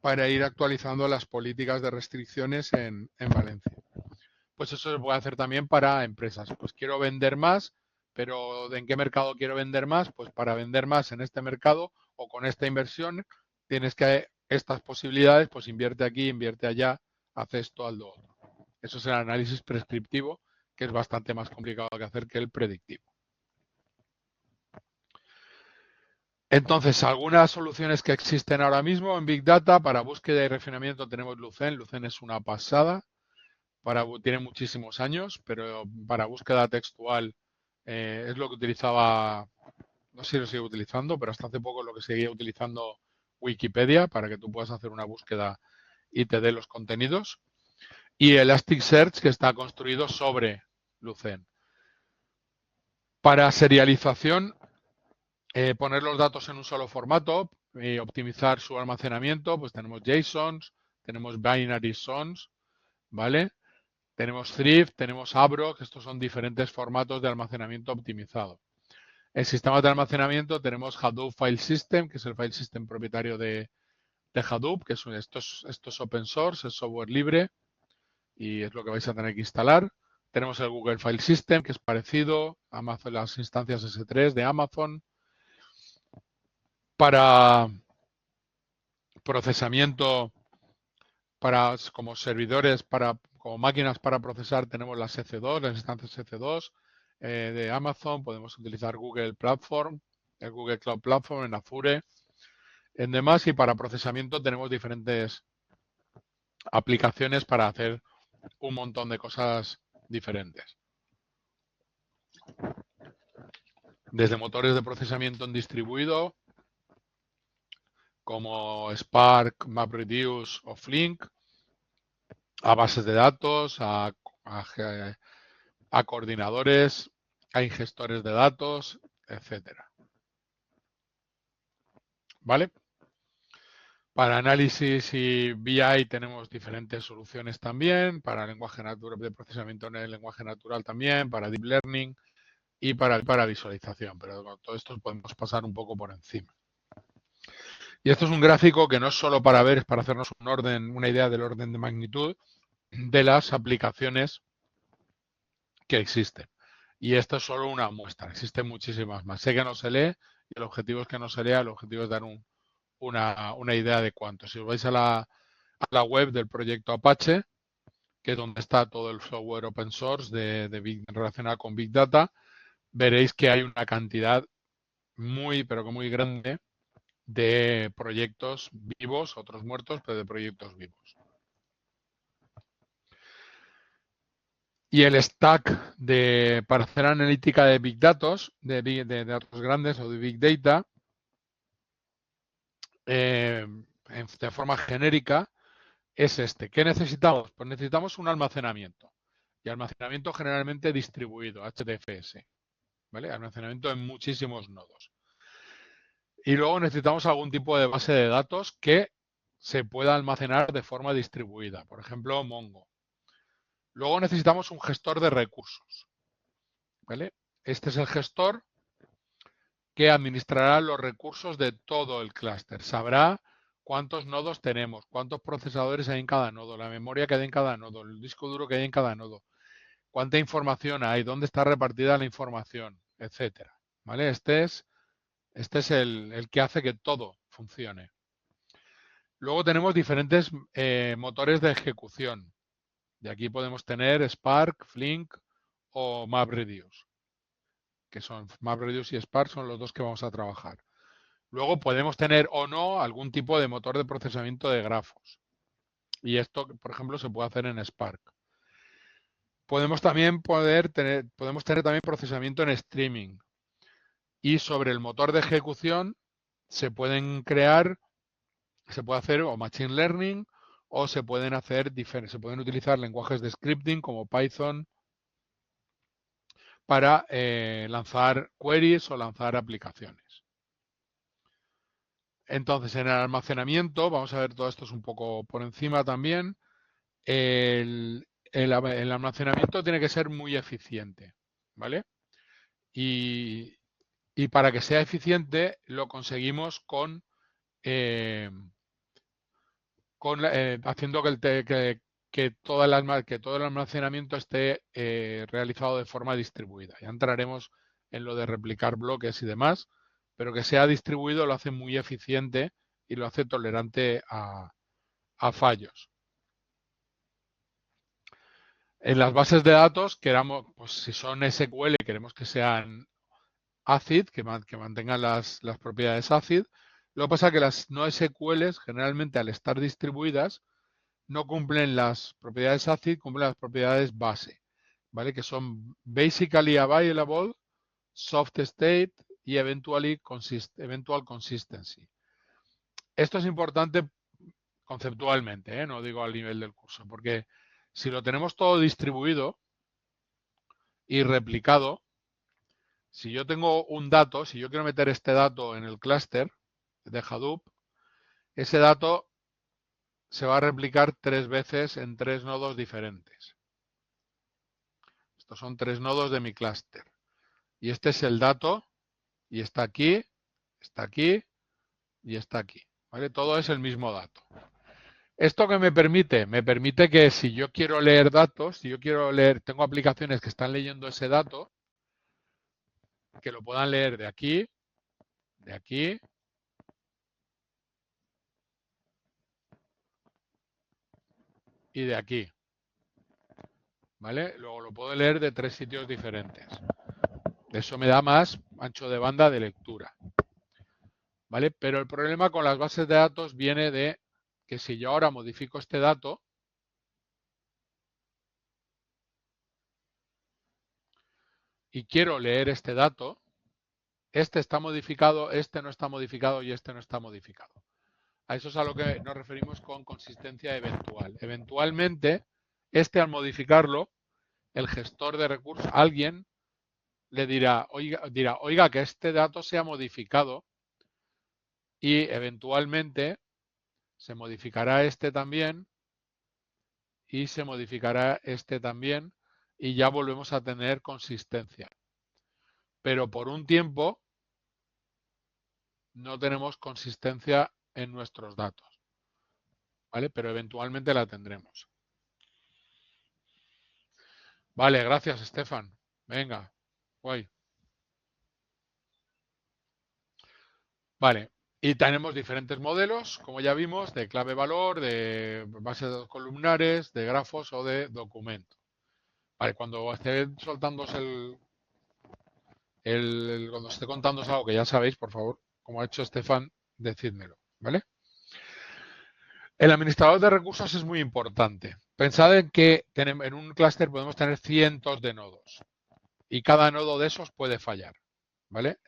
para ir actualizando las políticas de restricciones en Valencia. Pues eso se puede hacer también para empresas. Pues quiero vender más, pero ¿en qué mercado quiero vender más? Pues para vender más en este mercado o con esta inversión tienes que estas posibilidades, pues invierte aquí, invierte allá, haz esto, haz lo otro. Eso es el análisis prescriptivo, que es bastante más complicado que hacer que el predictivo. Entonces, algunas soluciones que existen ahora mismo en Big Data para búsqueda y refinamiento tenemos Lucene. Lucene es una pasada. Tiene muchísimos años, pero para búsqueda textual es lo que utilizaba, no sé si lo sigue utilizando, pero hasta hace poco es lo que seguía utilizando Wikipedia para que tú puedas hacer una búsqueda y te dé los contenidos. Y Elasticsearch, que está construido sobre Lucene. Para serialización, poner los datos en un solo formato y optimizar su almacenamiento, pues tenemos JSONs, tenemos binary sons, ¿vale? Tenemos Thrift, tenemos Abro, que estos son diferentes formatos de almacenamiento optimizado. El sistema de almacenamiento tenemos Hadoop File System, que es el file system propietario de Hadoop, que esto es open source, es software libre y es lo que vais a tener que instalar. Tenemos el Google File System, que es parecido, Amazon, las instancias S3 de Amazon. Para procesamiento, como servidores, como máquinas para procesar, tenemos las EC2, las instancias EC2 de Amazon. Podemos utilizar Google Platform, el Google Cloud Platform en Azure. En demás, y para procesamiento tenemos diferentes aplicaciones para hacer un montón de cosas diferentes. Desde motores de procesamiento en distribuido, como Spark, MapReduce o Flink, a bases de datos, a coordinadores, a ingestores de datos, etcétera. ¿Vale? Para análisis y BI tenemos diferentes soluciones también, para lenguaje natural, de procesamiento en el lenguaje natural también, para deep learning y para visualización, pero con todo esto podemos pasar un poco por encima. Y esto es un gráfico que no es solo para ver, es para hacernos una idea del orden de magnitud de las aplicaciones que existen. Y esto es solo una muestra, existen muchísimas más. Sé que no se lee y el objetivo es que no se lea, el objetivo es dar un una idea de cuánto. Si os vais a la web del proyecto Apache, que es donde está todo el software open source relacionado con Big Data, veréis que hay una cantidad muy, pero que muy grande de proyectos vivos, otros muertos, pero de proyectos vivos. Y el stack para hacer analítica de Big Data, de datos grandes o de Big Data, de forma genérica, es este. ¿Qué necesitamos? Pues necesitamos un almacenamiento. Y almacenamiento generalmente distribuido, HDFS. ¿Vale? Almacenamiento en muchísimos nodos. Y luego necesitamos algún tipo de base de datos que se pueda almacenar de forma distribuida. Por ejemplo, Mongo. Luego necesitamos un gestor de recursos. ¿Vale? Este es el gestor que administrará los recursos de todo el clúster. Sabrá cuántos nodos tenemos, cuántos procesadores hay en cada nodo, la memoria que hay en cada nodo, el disco duro que hay en cada nodo, cuánta información hay, dónde está repartida la información, etcétera. ¿Vale? Este es el que hace que todo funcione. Luego tenemos diferentes motores de ejecución. Y aquí podemos tener Spark, Flink o MapReduce, que son MapReduce y Spark son los dos que vamos a trabajar. Luego podemos tener o no algún tipo de motor de procesamiento de grafos. Y esto, por ejemplo, se puede hacer en Spark. Podemos tener también procesamiento en streaming. Y sobre el motor de ejecución se puede hacer o machine learning o se pueden utilizar lenguajes de scripting como Python para lanzar queries o lanzar aplicaciones. Entonces, en el almacenamiento, vamos a ver todo esto es un poco por encima también. El almacenamiento tiene que ser muy eficiente, ¿vale? Y para que sea eficiente lo conseguimos haciendo que todo el almacenamiento esté realizado de forma distribuida. Ya entraremos en lo de replicar bloques y demás, pero que sea distribuido lo hace muy eficiente y lo hace tolerante a fallos. En las bases de datos, pues si son SQL, queremos que sean ACID, que mantengan las propiedades ACID. Lo que pasa es que las no SQLs, generalmente al estar distribuidas, no cumplen las propiedades ACID, cumplen las propiedades base, ¿vale? Que son basically available, soft state y eventual consistency. Esto es importante conceptualmente, no digo al nivel del curso, porque si lo tenemos todo distribuido y replicado, si yo tengo un dato, si yo quiero meter este dato en el clúster de Hadoop, ese dato se va a replicar 3 veces en 3 nodos diferentes. Estos son 3 nodos de mi clúster. Y este es el dato, y está aquí y está aquí. ¿Vale? Todo es el mismo dato. ¿Esto qué me permite? Me permite que si yo quiero leer datos, tengo aplicaciones que están leyendo ese dato, que lo puedan leer de aquí y de aquí. ¿Vale? Luego lo puedo leer de 3 sitios diferentes. Eso me da más ancho de banda de lectura. ¿Vale? Pero el problema con las bases de datos viene de que si yo ahora modifico este dato, y quiero leer este dato, este está modificado, este no está modificado y este no está modificado. A eso es a lo que nos referimos con consistencia eventual. Eventualmente, al modificarlo, el gestor de recursos, alguien le dirá, oiga, que este dato se ha modificado y eventualmente se modificará este también y se modificará este también y ya volvemos a tener consistencia. Pero por un tiempo no tenemos consistencia en nuestros datos, ¿vale? Pero eventualmente la tendremos. Vale, gracias, Estefan. Venga, guay. Vale, Y tenemos diferentes modelos, como ya vimos, de clave valor, de bases de datos columnares, de grafos o de documento. Vale, cuando esté soltándose cuando esté contándoos algo que ya sabéis, por favor, como ha hecho Estefan, decídmelo, ¿vale? El administrador de recursos es muy importante. Pensad en que en un clúster podemos tener cientos de nodos y cada nodo de esos puede fallar, ¿vale?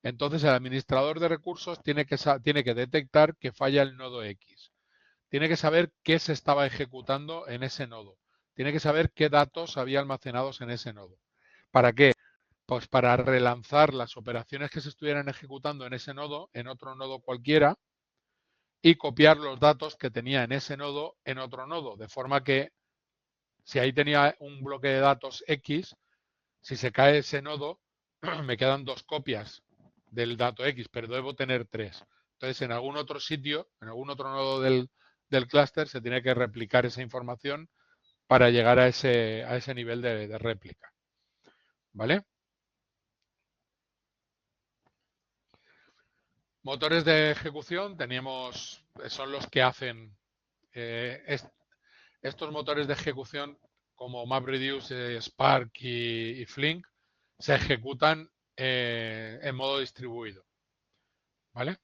Entonces el administrador de recursos tiene que detectar que falla el nodo X. Tiene que saber qué se estaba ejecutando en ese nodo. Tiene que saber qué datos había almacenados en ese nodo. ¿Para qué? Pues para relanzar las operaciones que se estuvieran ejecutando en ese nodo, en otro nodo cualquiera, y copiar los datos que tenía en ese nodo en otro nodo. De forma que si ahí tenía un bloque de datos X, si se cae ese nodo, me quedan 2 copias del dato X, pero debo tener 3. Entonces, en algún otro sitio, en algún otro nodo del clúster, se tiene que replicar esa información para llegar a ese nivel de réplica. ¿Vale? Motores de ejecución son los que hacen estos motores de ejecución como MapReduce, Spark y Flink se ejecutan en modo distribuido. ¿Vale?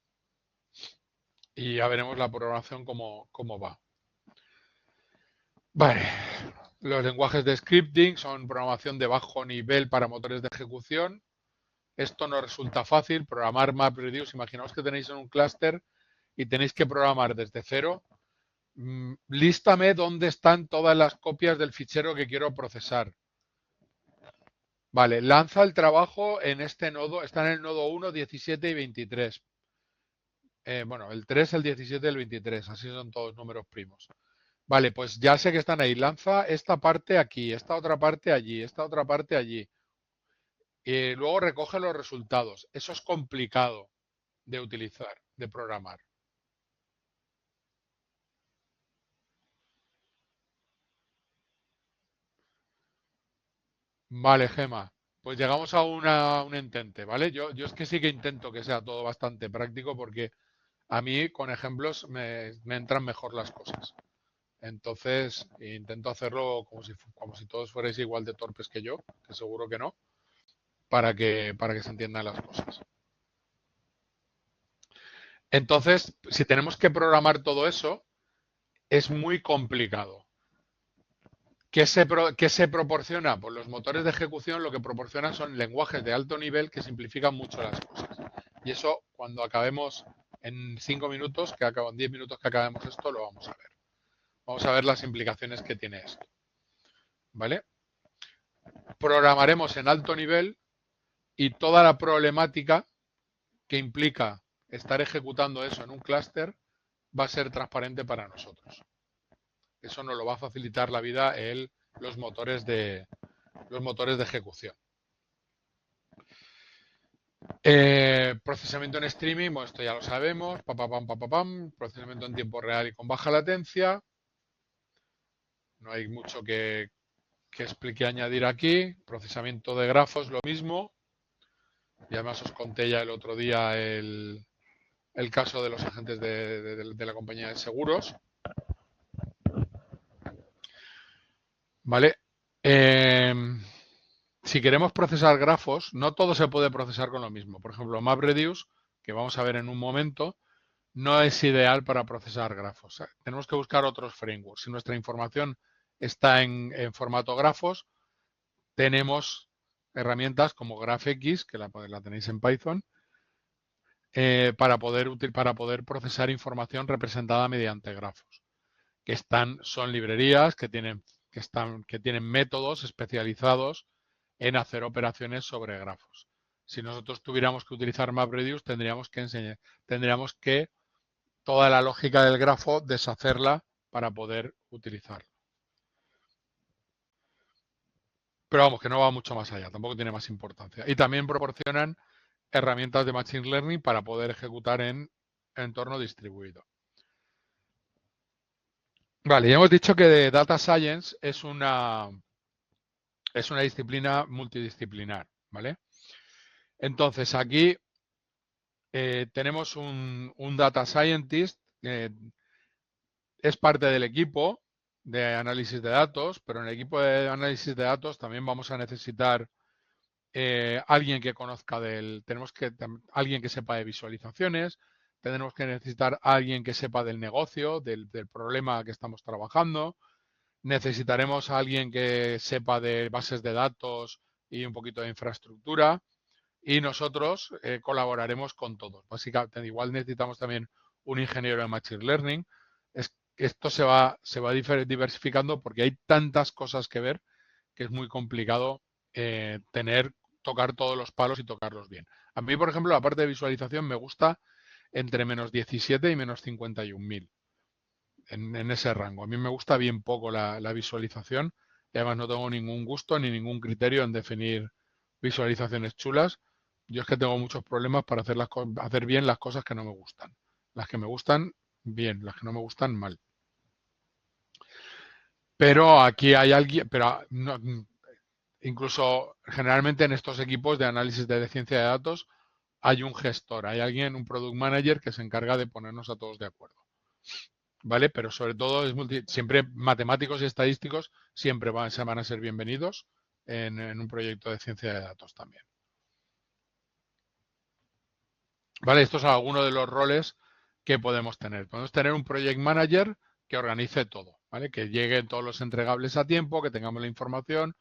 Y ya veremos la programación cómo va. Vale. Los lenguajes de scripting son programación de bajo nivel para motores de ejecución. Esto no resulta fácil. Programar MapReduce, imaginaos que tenéis en un clúster y tenéis que programar desde cero. Lístame dónde están todas las copias del fichero que quiero procesar. Vale, lanza el trabajo en este nodo. Está en el nodo 1, 17 y 23. Bueno, el 3, el 17 y el 23. Así son todos números primos. Vale, pues ya sé que están ahí. Lanza esta parte aquí, esta otra parte allí, esta otra parte allí. Y luego recoge los resultados. Eso es complicado de utilizar, de programar. Vale, Gema. Pues llegamos a un entente, ¿vale? Yo es que sí que intento que sea todo bastante práctico porque a mí con ejemplos me entran mejor las cosas. Entonces intento hacerlo como si todos fuerais igual de torpes que yo, que seguro que no, para que se entiendan las cosas. Entonces, si tenemos que programar todo eso, es muy complicado. ¿Qué se proporciona? Pues los motores de ejecución lo que proporcionan son lenguajes de alto nivel que simplifican mucho las cosas. Y eso, cuando acabemos en 5 minutos, en 10 minutos que acabemos esto, lo vamos a ver. Vamos a ver las implicaciones que tiene esto. ¿Vale? Programaremos en alto nivel y toda la problemática que implica estar ejecutando eso en un clúster va a ser transparente para nosotros. Eso nos lo va a facilitar la vida los motores de ejecución. Procesamiento en streaming, bueno, esto ya lo sabemos. Procesamiento en tiempo real y con baja latencia. No hay mucho que explique añadir aquí. Procesamiento de grafos, lo mismo. Y además os conté ya el otro día el caso de los agentes de la compañía de seguros. ¿Vale? Si queremos procesar grafos, no todo se puede procesar con lo mismo. Por ejemplo, MapReduce, que vamos a ver en un momento, no es ideal para procesar grafos. Tenemos que buscar otros frameworks. Si nuestra información está en formato grafos, tenemos herramientas como GraphX, que la tenéis en Python, para poder procesar información representada mediante grafos. Son librerías que tienen métodos especializados en hacer operaciones sobre grafos. Si nosotros tuviéramos que utilizar MapReduce, tendríamos que toda la lógica del grafo deshacerla para poder utilizarlo. Pero vamos, que no va mucho más allá, tampoco tiene más importancia. Y también proporcionan herramientas de Machine Learning para poder ejecutar en entorno distribuido. Vale, ya hemos dicho que Data Science es una disciplina multidisciplinar, ¿vale? Entonces, aquí tenemos un data scientist, es parte del equipo de análisis de datos, pero en el equipo de análisis de datos también vamos a necesitar alguien que conozca alguien que sepa de visualizaciones, tendremos que necesitar alguien que sepa del negocio, del problema que estamos trabajando, necesitaremos a alguien que sepa de bases de datos y un poquito de infraestructura y nosotros colaboraremos con todos. Básicamente, igual necesitamos también un ingeniero de Machine Learning. Esto se va diversificando porque hay tantas cosas que ver que es muy complicado tocar todos los palos y tocarlos bien. A mí, por ejemplo, la parte de visualización me gusta entre menos 17 y menos 51.000 en ese rango. A mí me gusta bien poco la visualización y además no tengo ningún gusto ni ningún criterio en definir visualizaciones chulas. Yo es que tengo muchos problemas para hacer bien las cosas que no me gustan. Las que me gustan, bien, las que no me gustan, mal. Pero aquí hay alguien, incluso generalmente en estos equipos de análisis de ciencia de datos hay un gestor, hay alguien, un product manager que se encarga de ponernos a todos de acuerdo. ¿Vale? Pero sobre todo siempre matemáticos y estadísticos siempre se van a ser bienvenidos en un proyecto de ciencia de datos también. ¿Vale? Estos son algunos de los roles que podemos tener. Podemos tener un project manager que organice todo, ¿vale? Que lleguen todos los entregables a tiempo, que tengamos la información,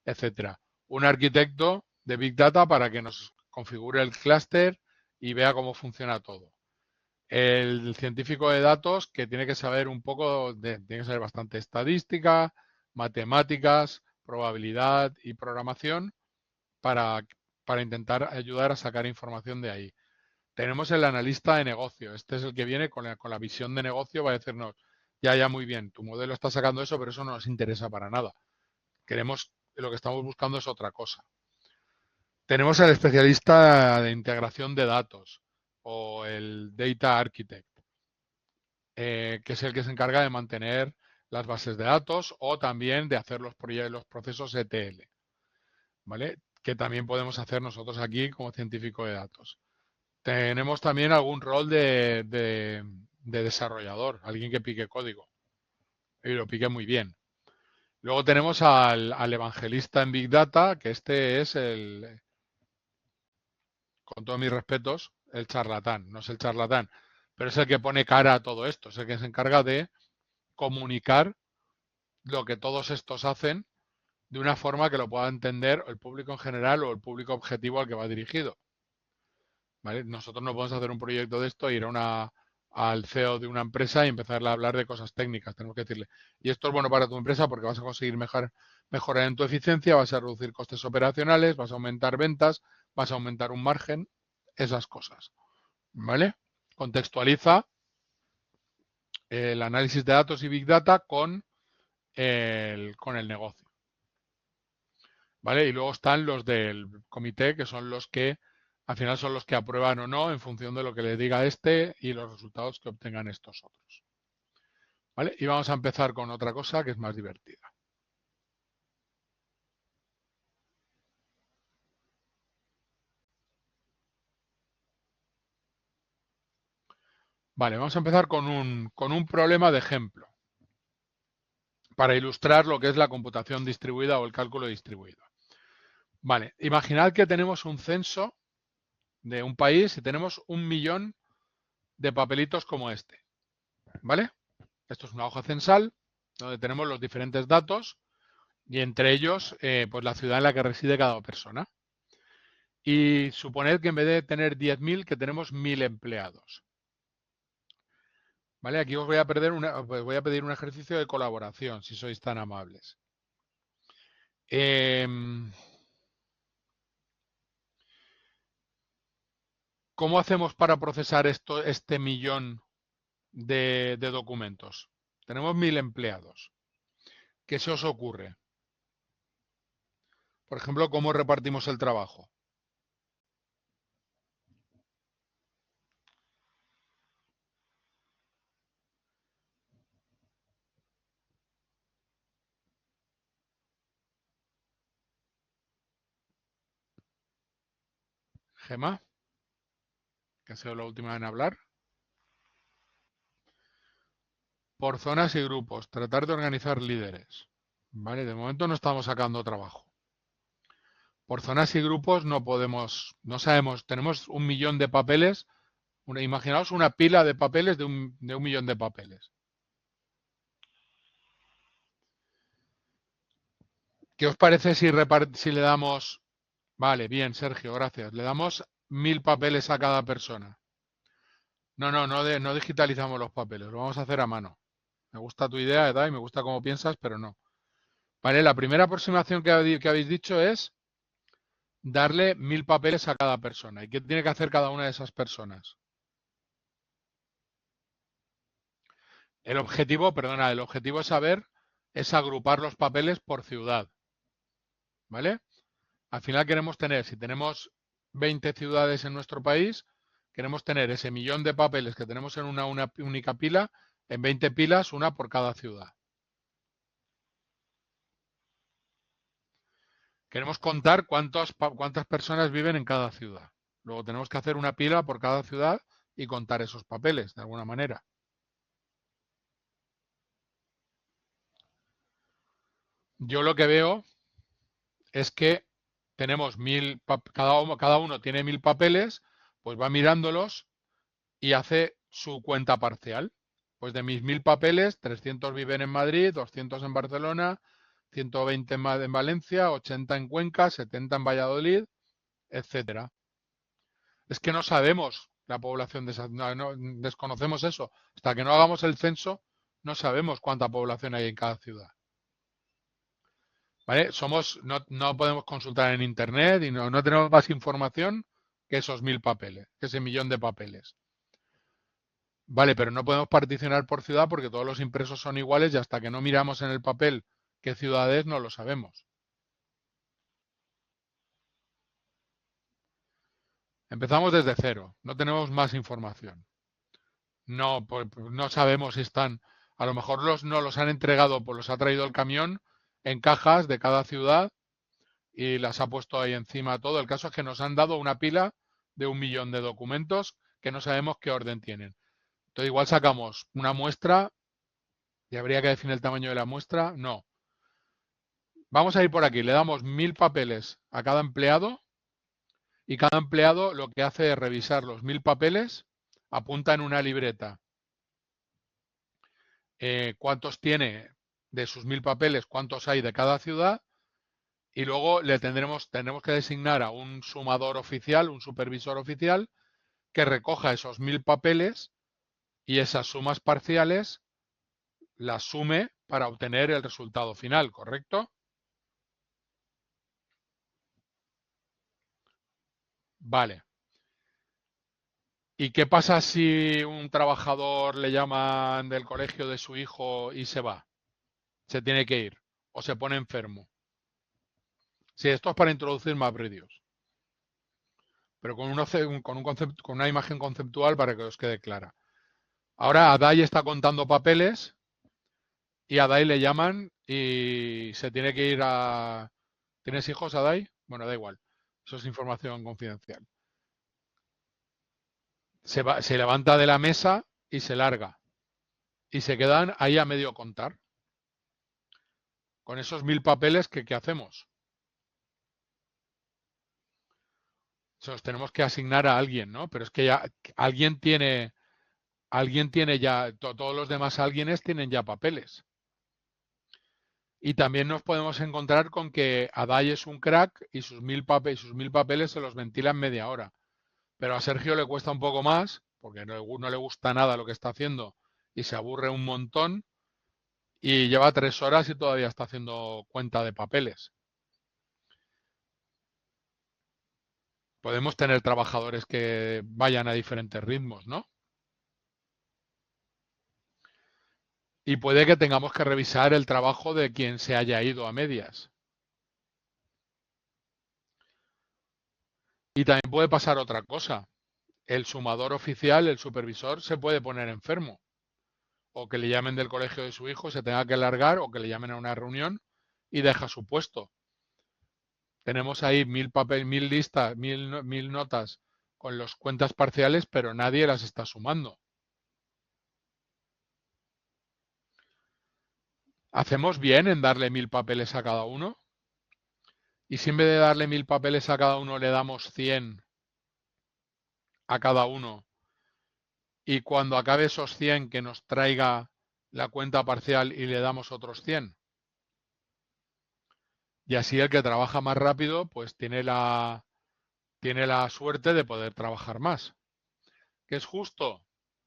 etcétera. Un arquitecto de Big Data para que nos configure el clúster y vea cómo funciona todo. El científico de datos que tiene que saber tiene que saber bastante estadística, matemáticas, probabilidad y programación para, para intentar ayudar a sacar información de ahí. Tenemos el analista de negocio. Este es el que viene con la visión de negocio, va a decirnos, ya, muy bien, tu modelo está sacando eso, pero eso no nos interesa para nada. Lo que estamos buscando es otra cosa. Tenemos el especialista de integración de datos o el Data Architect, que es el que se encarga de mantener las bases de datos o también de hacer los procesos ETL, ¿vale? Que también podemos hacer nosotros aquí como científico de datos. Tenemos también algún rol de desarrollador, alguien que pique código y lo pique muy bien. Luego tenemos al evangelista en Big Data, que este es con todos mis respetos, el charlatán. No es el charlatán, pero es el que pone cara a todo esto, es el que se encarga de comunicar lo que todos estos hacen de una forma que lo pueda entender el público en general o el público objetivo al que va dirigido. ¿Vale? Nosotros no podemos hacer un proyecto de esto e ir al CEO de una empresa y empezarle a hablar de cosas técnicas. Tenemos que decirle, y esto es bueno para tu empresa porque vas a conseguir mejorar en tu eficiencia, vas a reducir costes operacionales, vas a aumentar ventas, vas a aumentar un margen, esas cosas. ¿Vale? Contextualiza el análisis de datos y Big Data con el negocio. ¿Vale? Y luego están los del comité, que son los que al final son los que aprueban o no en función de lo que le diga este y los resultados que obtengan estos otros. ¿Vale? Y vamos a empezar con otra cosa que es más divertida. Vale, vamos a empezar con un problema de ejemplo para ilustrar lo que es la computación distribuida o el cálculo distribuido. Vale, imaginad que tenemos un censo de un país y tenemos 1.000.000 de papelitos como este. ¿Vale? Esto es una hoja censal donde tenemos los diferentes datos y entre ellos pues la ciudad en la que reside cada persona. Y suponed que en vez de tener 10.000, que tenemos 1.000 empleados. ¿Vale? Aquí os voy a pedir un ejercicio de colaboración, si sois tan amables. ¿Cómo hacemos para procesar este millón de documentos? Tenemos 1.000 empleados. ¿Qué se os ocurre? Por ejemplo, ¿cómo repartimos el trabajo? Gema, que ha sido la última en hablar. Por zonas y grupos, tratar de organizar líderes. Vale, de momento no estamos sacando trabajo. Por zonas y grupos no podemos, no sabemos, tenemos 1.000.000 de papeles. Imaginaos una pila de papeles de un millón de papeles. ¿Qué os parece si le damos... Vale, bien, Sergio, gracias. Le damos 1.000 papeles a cada persona. No digitalizamos los papeles, lo vamos a hacer a mano. Me gusta tu idea, Edad, y me gusta cómo piensas, pero no. Vale, la primera aproximación que habéis dicho es darle 1.000 papeles a cada persona. ¿Y qué tiene que hacer cada una de esas personas? El objetivo es agrupar los papeles por ciudad. ¿Vale? Al final queremos tener, si tenemos 20 ciudades en nuestro país, queremos tener ese 1.000.000 de papeles que tenemos en una única pila, en 20 pilas, una por cada ciudad. Queremos contar cuántas personas viven en cada ciudad. Luego tenemos que hacer una pila por cada ciudad y contar esos papeles, de alguna manera. Yo lo que veo es que tenemos 1.000, cada uno tiene 1.000 papeles, pues va mirándolos y hace su cuenta parcial. Pues de mis 1.000 papeles, 300 viven en Madrid, 200 en Barcelona, 120 en Valencia, 80 en Cuenca, 70 en Valladolid, etcétera. Es que no sabemos la población de esas, desconocemos eso. Hasta que no hagamos el censo, no sabemos cuánta población hay en cada ciudad. ¿Vale? No podemos consultar en internet y no tenemos más información que esos 1.000 papeles, que ese 1.000.000 de papeles. Vale, pero no podemos particionar por ciudad porque todos los impresos son iguales y hasta que no miramos en el papel qué ciudad es, no lo sabemos. Empezamos desde cero, no tenemos más información. No, pues, no sabemos si están, a lo mejor no los han entregado, pues los ha traído el camión en cajas de cada ciudad y las ha puesto ahí encima todo. El caso es que nos han dado una pila de 1.000.000 de documentos que no sabemos qué orden tienen. Entonces igual sacamos una muestra y habría que definir el tamaño de la muestra. No. Vamos a ir por aquí. Le damos 1.000 papeles a cada empleado y cada empleado lo que hace es revisar los 1.000 papeles, apunta en una libreta cuántos tiene de sus 1.000 papeles, cuántos hay de cada ciudad y luego tenemos que designar a un sumador oficial, un supervisor oficial que recoja esos 1.000 papeles y esas sumas parciales las sume para obtener el resultado final, ¿correcto? Vale. ¿Y qué pasa si un trabajador le llaman del colegio de su hijo y se va? Se tiene que ir o se pone enfermo. Sí, esto es para introducir más vídeos, pero con una imagen conceptual para que os quede clara. Ahora Adai está contando papeles y a Adai le llaman y se tiene que ir a... ¿Tienes hijos, Adai? Bueno, da igual. Eso es información confidencial. Se levanta de la mesa y se larga. Y se quedan ahí a medio contar. Con esos 1.000 papeles, ¿qué hacemos? Se los tenemos que asignar a alguien, ¿no? Pero es que ya alguien tiene ya, todos los demás alguienes tienen ya papeles. Y también nos podemos encontrar con que Adai es un crack y sus 1.000 papeles se los ventila en media hora. Pero a Sergio le cuesta un poco más, porque no le gusta nada lo que está haciendo y se aburre un montón y lleva 3 horas y todavía está haciendo cuenta de papeles. Podemos tener trabajadores que vayan a diferentes ritmos, ¿no? Y puede que tengamos que revisar el trabajo de quien se haya ido a medias. Y también puede pasar otra cosa. El sumador oficial, el supervisor, se puede poner enfermo. O que le llamen del colegio de su hijo, se tenga que largar, o que le llamen a una reunión y deja su puesto. Tenemos ahí 1.000 listas, 1.000 notas con las cuentas parciales, pero nadie las está sumando. ¿Hacemos bien en darle 1000 papeles a cada uno? Y si en vez de darle 1000 papeles a cada uno le damos 100 a cada uno, y cuando acabe esos 100 que nos traiga la cuenta parcial y le damos otros 100. Y así el que trabaja más rápido pues tiene la suerte de poder trabajar más. ¿Qué es justo?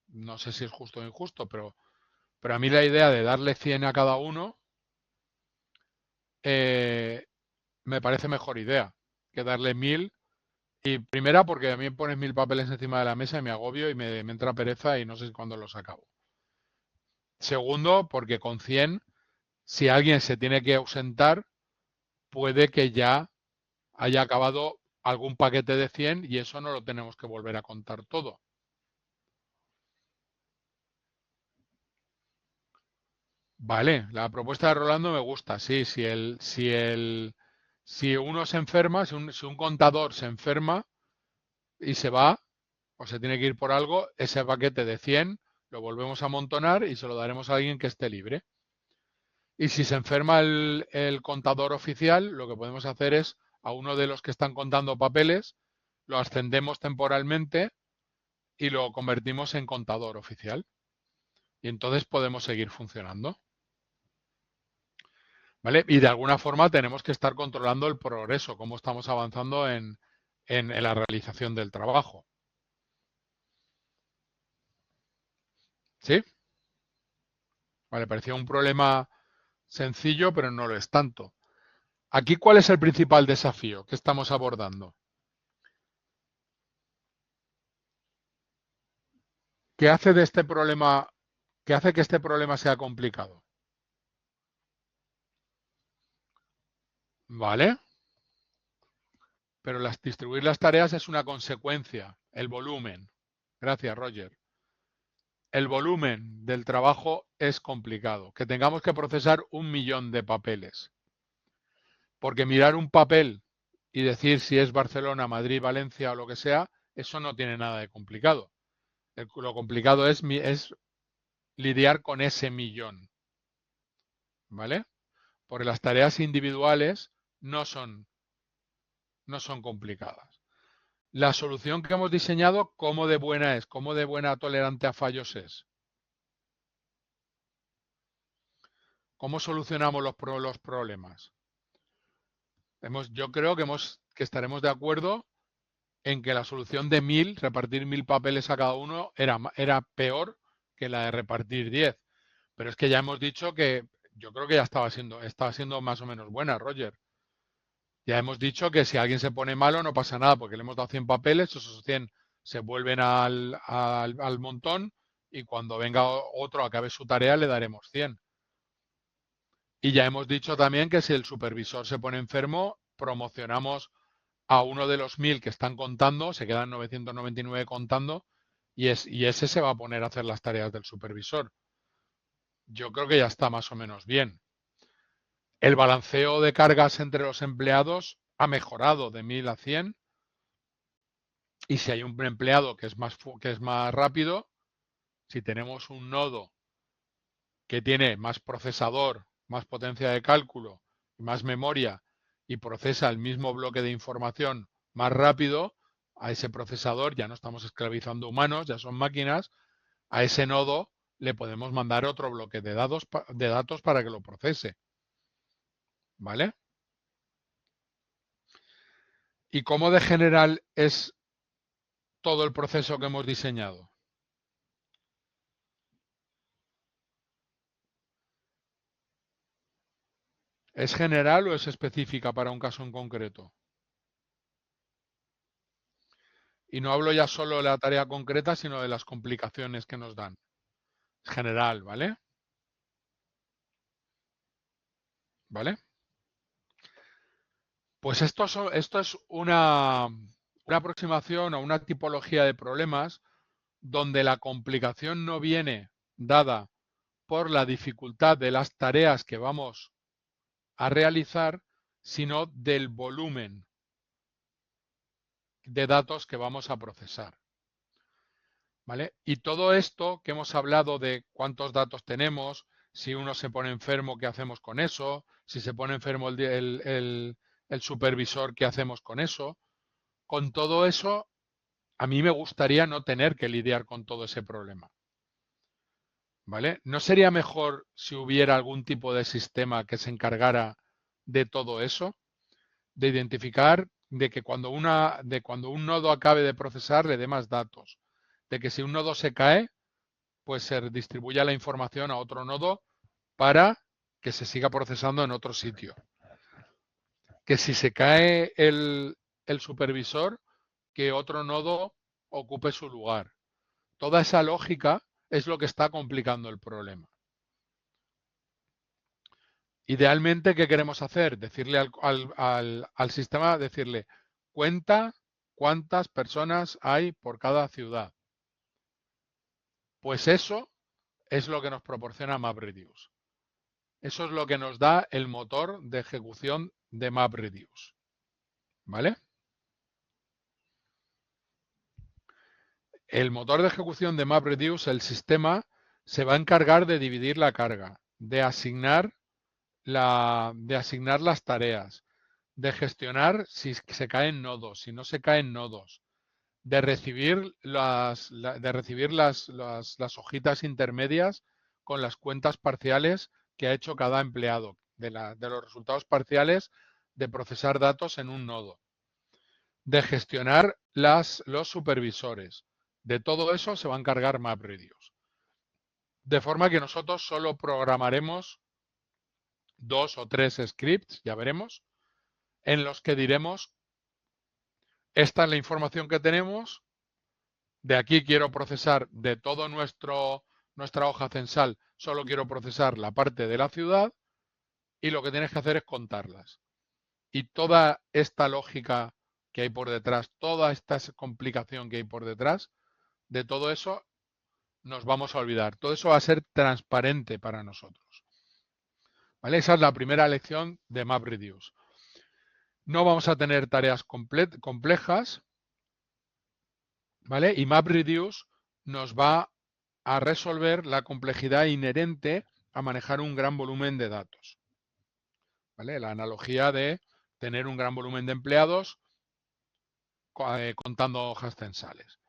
No sé si es justo o injusto, pero a mí la idea de darle 100 a cada uno me parece mejor idea que darle 1000. Y primera porque a mí me pones 1000 papeles encima de la mesa y me agobio y me entra pereza y no sé cuándo los acabo. Segundo, porque con 100, si alguien se tiene que ausentar, puede que ya haya acabado algún paquete de 100 y eso no lo tenemos que volver a contar todo. Vale, la propuesta de Rolando me gusta, sí, si uno se enferma, si un contador se enferma y se va o se tiene que ir por algo, ese paquete de 100 lo volvemos a amontonar y se lo daremos a alguien que esté libre. Y si se enferma el contador oficial, lo que podemos hacer es a uno de los que están contando papeles, lo ascendemos temporalmente y lo convertimos en contador oficial. Y entonces podemos seguir funcionando. ¿Vale? Y de alguna forma tenemos que estar controlando el progreso, cómo estamos avanzando en la realización del trabajo. ¿Sí? Vale, parecía un problema sencillo, pero no lo es tanto. Aquí, ¿cuál es el principal desafío que estamos abordando? ¿Qué hace de este problema, qué hace que este problema sea complicado? ¿Vale? Pero distribuir las tareas es una consecuencia, el volumen. Gracias, Roger. El volumen del trabajo es complicado. Que tengamos que procesar 1.000.000 de papeles. Porque mirar un papel y decir si es Barcelona, Madrid, Valencia o lo que sea, eso no tiene nada de complicado. Lo complicado es lidiar con ese millón. ¿Vale? Porque las tareas individuales no son complicadas. La solución que hemos diseñado, ¿cómo de buena es? ¿Cómo de buena tolerante a fallos es? ¿Cómo solucionamos los problemas? Yo creo que estaremos de acuerdo en que la solución de 1000, repartir 1000 papeles a cada uno, era peor que la de repartir 10. Pero es que ya hemos dicho que yo creo que ya estaba siendo más o menos buena, Roger. Ya hemos dicho que si alguien se pone malo no pasa nada porque le hemos dado 100 papeles, esos 100 se vuelven al montón y cuando venga otro a acabe su tarea le daremos 100. Y ya hemos dicho también que si el supervisor se pone enfermo, promocionamos a uno de los 1000 que están contando, se quedan 999 contando y ese se va a poner a hacer las tareas del supervisor. Yo creo que ya está más o menos bien. El balanceo de cargas entre los empleados ha mejorado de 1000 a 100 y si hay un empleado que es más rápido, si tenemos un nodo que tiene más procesador, más potencia de cálculo, más memoria y procesa el mismo bloque de información más rápido, a ese procesador ya no estamos esclavizando humanos, ya son máquinas, a ese nodo le podemos mandar otro bloque de datos para que lo procese. ¿Vale? ¿Y cómo de general es todo el proceso que hemos diseñado? ¿Es general o es específica para un caso en concreto? Y no hablo ya solo de la tarea concreta, sino de las complicaciones que nos dan. General, ¿vale? ¿Vale? Pues esto es una aproximación a una tipología de problemas donde la complicación no viene dada por la dificultad de las tareas que vamos a realizar, sino del volumen de datos que vamos a procesar. ¿Vale? Y todo esto que hemos hablado de cuántos datos tenemos, si uno se pone enfermo, ¿qué hacemos con eso? Si se pone enfermo el supervisor, ¿qué hacemos con eso? Con todo eso, a mí me gustaría no tener que lidiar con todo ese problema. ¿Vale? ¿No sería mejor si hubiera algún tipo de sistema que se encargara de todo eso? De identificar de que cuando un nodo acabe de procesar le dé más datos. De que si un nodo se cae, pues se distribuya la información a otro nodo para que se siga procesando en otro sitio. Que si se cae el supervisor, que otro nodo ocupe su lugar. Toda esa lógica es lo que está complicando el problema. Idealmente, ¿qué queremos hacer? Decirle al sistema, decirle, cuenta cuántas personas hay por cada ciudad. Pues eso es lo que nos proporciona MapReduce. Eso es lo que nos da el motor de ejecución de MapReduce. ¿Vale? El motor de ejecución de MapReduce, el sistema, se va a encargar de dividir la carga, de asignar las tareas, de gestionar si se caen nodos, si no se caen nodos, de recibir las hojitas intermedias con las cuentas parciales que ha hecho cada empleado, de los resultados parciales de procesar datos en un nodo, de gestionar los supervisores. De todo eso se va a encargar MapReduce. De forma que nosotros solo programaremos 2 o 3 scripts, ya veremos, en los que diremos, esta es la información que tenemos, de aquí quiero procesar de todo nuestra hoja censal, solo quiero procesar la parte de la ciudad y lo que tienes que hacer es contarlas. Y toda esta lógica que hay por detrás, toda esta complicación que hay por detrás, de todo eso nos vamos a olvidar. Todo eso va a ser transparente para nosotros. ¿Vale? Esa es la primera lección de MapReduce. No vamos a tener tareas complejas, ¿vale? Y MapReduce nos va a resolver la complejidad inherente a manejar un gran volumen de datos. ¿Vale? La analogía de tener un gran volumen de empleados contando hojas censales.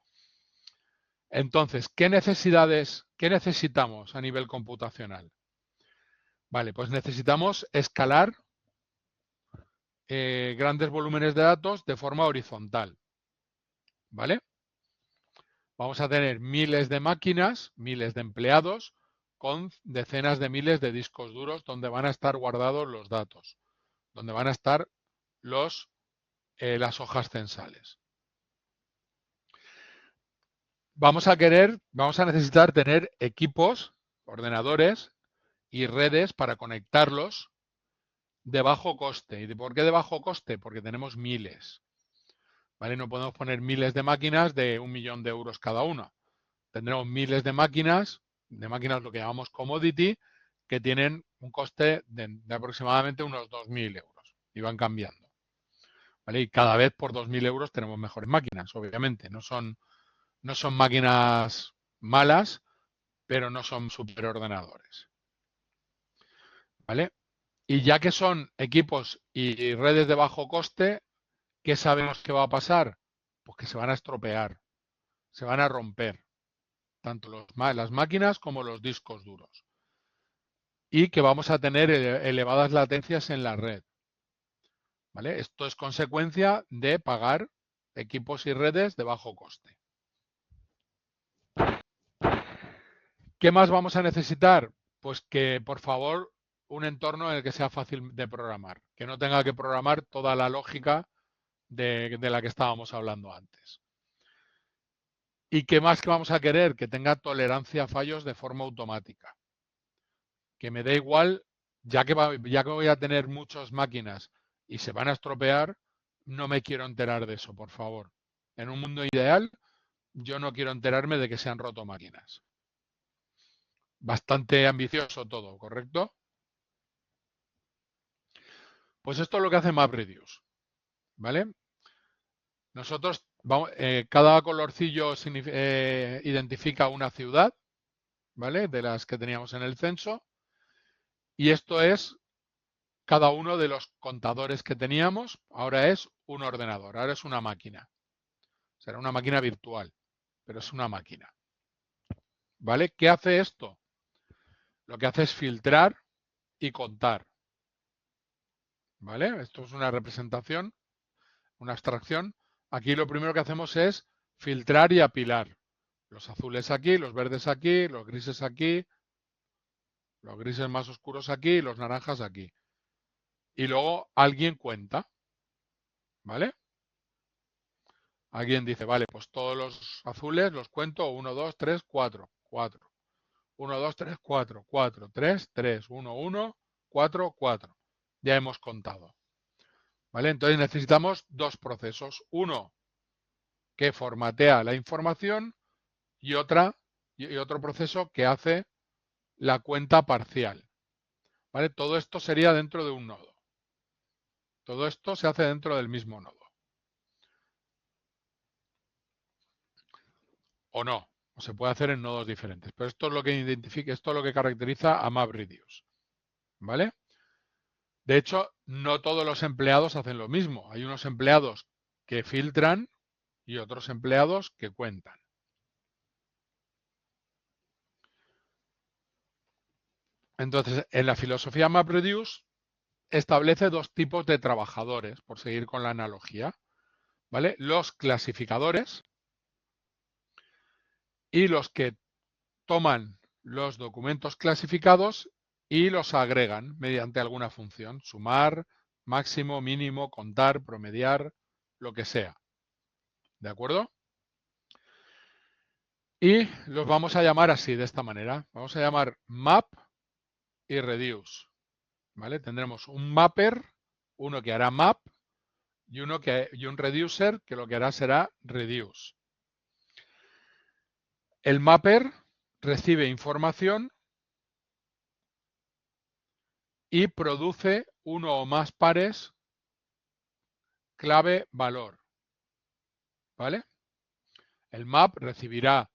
Entonces, ¿qué necesitamos a nivel computacional? Vale, pues necesitamos escalar grandes volúmenes de datos de forma horizontal. ¿Vale? Vamos a tener miles de máquinas, miles de empleados, con decenas de miles de discos duros donde van a estar guardados los datos, donde van a estar las hojas censales. Vamos a necesitar tener equipos, ordenadores y redes para conectarlos de bajo coste. ¿Y por qué de bajo coste? Porque tenemos miles. ¿Vale? No podemos poner miles de máquinas de 1 millón de euros cada una. Tendremos miles de máquinas lo que llamamos commodity, que tienen un coste de aproximadamente unos 2.000 euros y van cambiando. ¿Vale? Y cada vez por 2.000 euros tenemos mejores máquinas, obviamente. No son máquinas malas, pero no son superordenadores. ¿Vale? Y ya que son equipos y redes de bajo coste, ¿qué sabemos que va a pasar? Pues que se van a estropear, se van a romper, tanto las máquinas como los discos duros. Y que vamos a tener elevadas latencias en la red. ¿Vale? Esto es consecuencia de pagar equipos y redes de bajo coste. ¿Qué más vamos a necesitar? Pues que, por favor, un entorno en el que sea fácil de programar, que no tenga que programar toda la lógica de la que estábamos hablando antes. ¿Y qué más que vamos a querer? Que tenga tolerancia a fallos de forma automática. Que me dé igual, ya que voy a tener muchas máquinas y se van a estropear, no me quiero enterar de eso, por favor. En un mundo ideal, yo no quiero enterarme de que se han roto máquinas. Bastante ambicioso todo, ¿correcto? Pues esto es lo que hace MapReduce, ¿vale? Nosotros cada colorcillo identifica una ciudad, ¿vale? De las que teníamos en el censo. Y esto es cada uno de los contadores que teníamos. Ahora es un ordenador, ahora es una máquina. Será una máquina virtual, pero es una máquina. ¿Vale? ¿Qué hace esto? Lo que hace es filtrar y contar. ¿Vale? Esto es una representación, una abstracción. Aquí lo primero que hacemos es filtrar y apilar. Los azules aquí, los verdes aquí, los grises aquí, los grises más oscuros aquí, los naranjas aquí. Y luego alguien cuenta. ¿Vale? Alguien dice, vale, pues todos los azules los cuento 1, 2, 3, 4, 4. 1, 2, 3, 4, 4, 3, 3, 1, 1, 4, 4. Ya hemos contado. ¿Vale? Entonces necesitamos dos procesos. Uno que formatea la información y otro proceso que hace la cuenta parcial. ¿Vale? Todo esto sería dentro de un nodo. Todo esto se hace dentro del mismo nodo. O no, o se puede hacer en nodos diferentes. Pero esto es lo que identifica, esto es lo que caracteriza a MapReduce. ¿Vale? De hecho, no todos los empleados hacen lo mismo. Hay unos empleados que filtran y otros empleados que cuentan. Entonces, en la filosofía MapReduce establece dos tipos de trabajadores, por seguir con la analogía. ¿Vale? Los clasificadores y los que toman los documentos clasificados y los agregan mediante alguna función. Sumar, máximo, mínimo, contar, promediar, lo que sea. ¿De acuerdo? Y los vamos a llamar así, de esta manera. Vamos a llamar map y reduce. ¿Vale? Tendremos un mapper, uno que hará map y un reducer que lo que hará será reduce. El mapper recibe información y produce uno o más pares clave-valor. ¿Vale? El map recibirá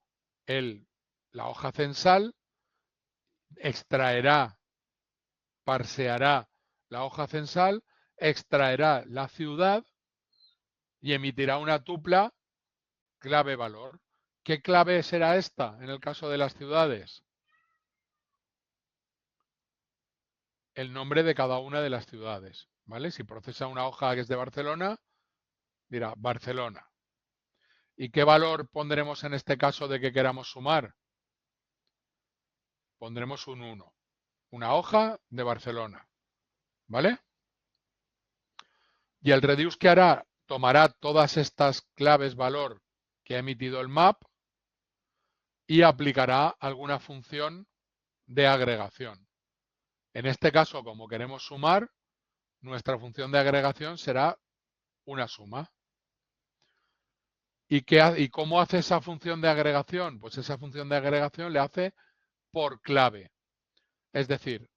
la hoja censal, extraerá, parseará la hoja censal, extraerá la ciudad y emitirá una tupla clave-valor. ¿Qué clave será esta en el caso de las ciudades? El nombre de cada una de las ciudades. ¿Vale? Si procesa una hoja que es de Barcelona, dirá Barcelona. ¿Y qué valor pondremos en este caso de que queramos sumar? Pondremos un 1. Una hoja de Barcelona. ¿Vale? Y el reduce que hará, tomará todas estas claves valor que ha emitido el map y aplicará alguna función de agregación. En este caso, como queremos sumar, nuestra función de agregación será una suma. ¿Y cómo hace esa función de agregación? Pues esa función de agregación le hace por clave. Es decir,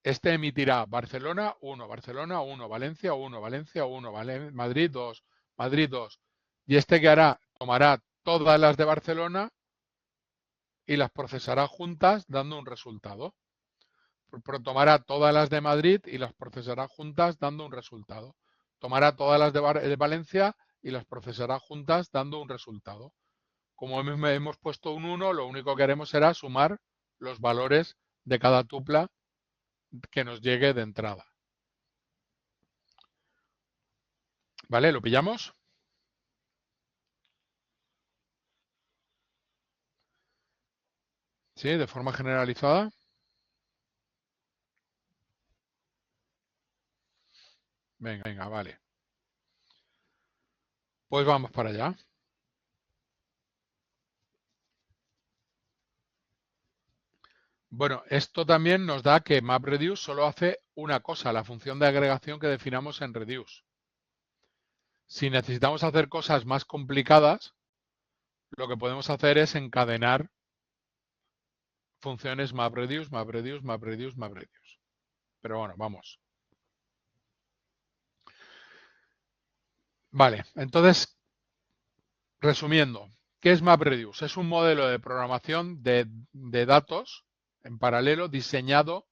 este emitirá Barcelona 1, Barcelona 1, Valencia 1, Valencia 1, Madrid 2, Madrid 2. Y este que hará, tomará todas las de Barcelona y las procesará juntas dando un resultado. Tomará todas las de Madrid y las procesará juntas dando un resultado. Tomará todas las de Valencia y las procesará juntas dando un resultado. Como hemos puesto un 1, lo único que haremos será sumar los valores de cada tupla que nos llegue de entrada. ¿Vale? ¿Lo pillamos? Sí, de forma generalizada. Venga, venga, vale. Pues vamos para allá. Bueno, esto también nos da que MapReduce solo hace una cosa, la función de agregación que definamos en Reduce. Si necesitamos hacer cosas más complicadas, lo que podemos hacer es encadenar funciones MapReduce, MapReduce, MapReduce, MapReduce. Pero bueno, vamos. Vale, entonces, Resumiendo, ¿qué es MapReduce? Es un modelo de programación de datos en paralelo diseñado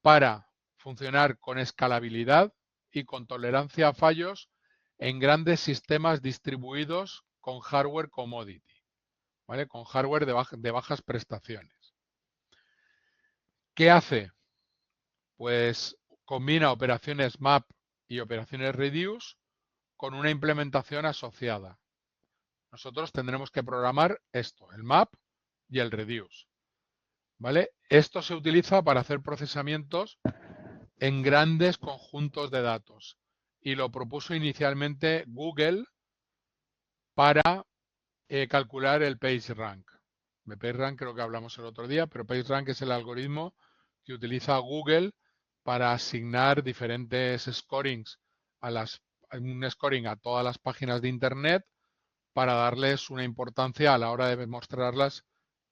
para funcionar con escalabilidad y con tolerancia a fallos en grandes sistemas distribuidos con hardware commodity, ¿vale? Con hardware de bajas prestaciones. ¿Qué hace? Pues combina operaciones map y operaciones reduce con una implementación asociada. Nosotros tendremos que programar esto, el map y el reduce, ¿vale? Esto se utiliza para hacer procesamientos en grandes conjuntos de datos y lo propuso inicialmente Google para calcular el PageRank. De PageRank creo que hablamos el otro día, pero PageRank es el algoritmo que utiliza Google para asignar diferentes scorings un scoring a todas las páginas de Internet para darles una importancia a la hora de mostrarlas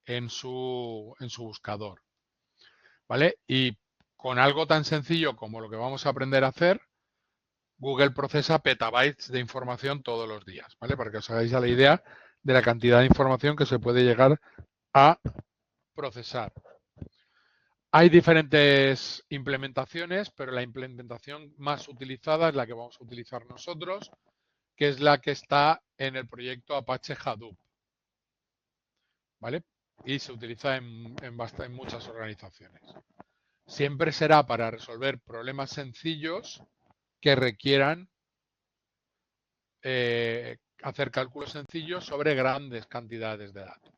en su buscador. ¿Vale? Y con algo tan sencillo como lo que vamos a aprender a hacer, Google procesa petabytes de información todos los días, ¿vale? Para que os hagáis a la idea de la cantidad de información que se puede llegar a procesar. Hay diferentes implementaciones, pero la implementación más utilizada es la que vamos a utilizar nosotros, que es la que está en el proyecto Apache Hadoop, ¿vale? Y se utiliza en muchas organizaciones. Siempre será para resolver problemas sencillos que requieran hacer cálculos sencillos sobre grandes cantidades de datos.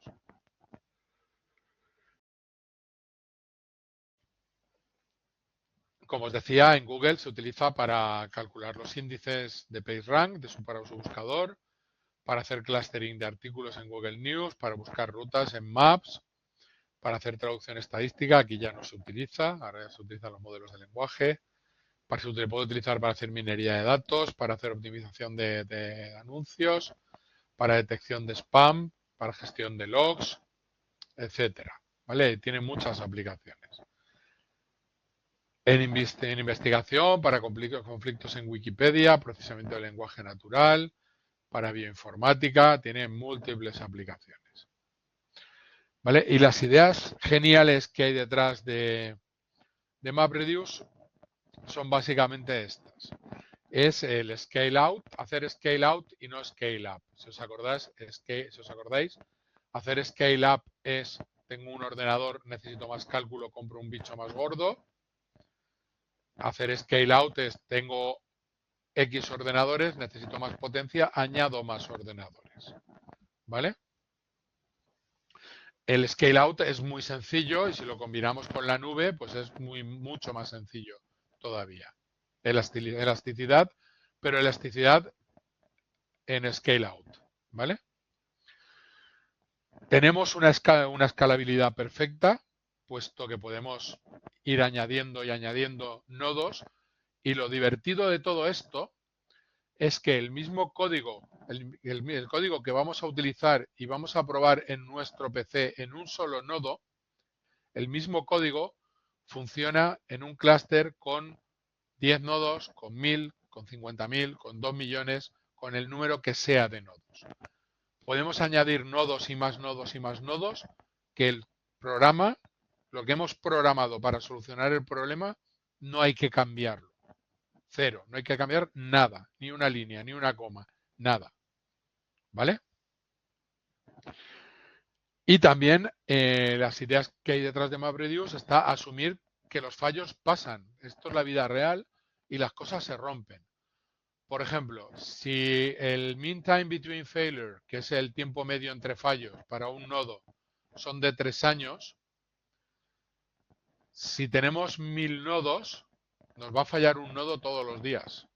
Como os decía, en Google se utiliza para calcular los índices de PageRank para su buscador, para hacer clustering de artículos en Google News, para buscar rutas en Maps, para hacer traducción estadística. Aquí ya no se utiliza, ahora ya se utilizan los modelos de lenguaje. Se puede utilizar para hacer minería de datos, para hacer optimización de anuncios, para detección de spam, para gestión de logs, etcétera. ¿Vale? Tiene muchas aplicaciones. En investigación, para conflictos en Wikipedia, procesamiento de lenguaje natural, para bioinformática, tiene múltiples aplicaciones. ¿Vale? Y las ideas geniales que hay detrás de MapReduce son básicamente estas. Es el scale out, hacer scale out y no scale up. Si os acordáis, hacer scale up es tengo un ordenador, necesito más cálculo, compro un bicho más gordo. Hacer scale out es tengo X ordenadores, necesito más potencia, añado más ordenadores. ¿Vale? El scale out es muy sencillo y si lo combinamos con la nube, pues es mucho más sencillo todavía. Elasticidad, pero elasticidad en scale out. ¿Vale? Tenemos una escalabilidad perfecta, puesto que podemos ir añadiendo y añadiendo nodos. Y lo divertido de todo esto es que el mismo código, el código que vamos a utilizar y vamos a probar en nuestro PC en un solo nodo, el mismo código funciona en un clúster con 10 nodos, con 1000, con 50.000, con 2 millones, con el número que sea de nodos. Podemos añadir nodos y más nodos y más nodos que el programa, lo que hemos programado para solucionar el problema, no hay que cambiarlo. Cero, no hay que cambiar nada, ni una línea, ni una coma, nada. ¿Vale? Y también las ideas que hay detrás de MapReduce está asumir que los fallos pasan. Esto es la vida real y las cosas se rompen. Por ejemplo, si el mean time between failure, que es el tiempo medio entre fallos para un nodo, son de 3 años, si tenemos 1000 nodos, nos va a fallar un nodo todos los días.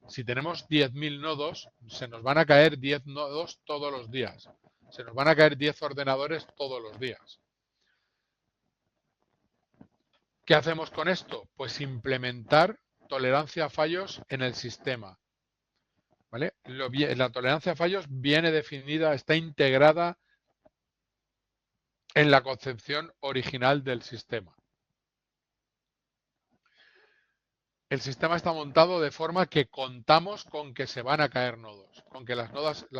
Si tenemos 10.000 nodos, se nos van a caer 10 nodos todos los días. Se nos van a caer 10 ordenadores todos los días. ¿Qué hacemos con esto? Pues implementar tolerancia a fallos en el sistema. ¿Vale? La tolerancia a fallos viene definida, está integrada en la concepción original del sistema. El sistema está montado de forma que contamos con que se van a caer nodos, con que las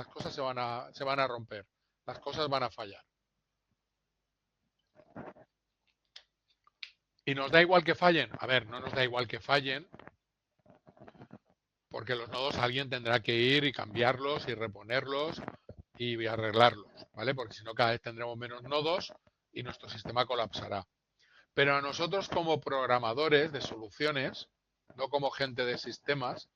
cosas se van a romper, las cosas van a fallar. ¿Y nos da igual que fallen? A ver, no nos da igual que fallen, porque los nodos alguien tendrá que ir y cambiarlos y reponerlos y arreglarlos, ¿vale? Porque si no, cada vez tendremos menos nodos y nuestro sistema colapsará. Pero a nosotros como programadores de soluciones, no como gente de sistemas,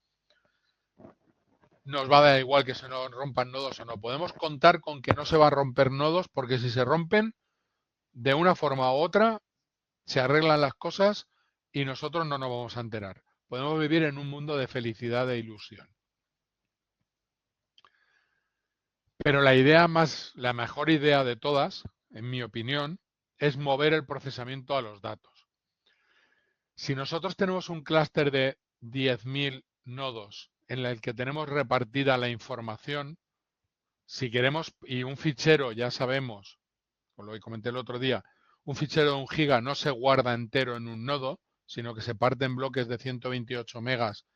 nos va a dar igual que se nos rompan nodos o no. Podemos contar con que no se va a romper nodos porque si se rompen, de una forma u otra, se arreglan las cosas y nosotros no nos vamos a enterar. Podemos vivir en un mundo de felicidad e ilusión. Pero la mejor idea de todas, en mi opinión, es mover el procesamiento a los datos. Si nosotros tenemos un clúster de 10.000 nodos en el que tenemos repartida la información, si queremos, y un fichero, ya sabemos, os lo comenté el otro día, un fichero de 1 giga no se guarda entero en un nodo, sino que se parte en bloques de 128 megas,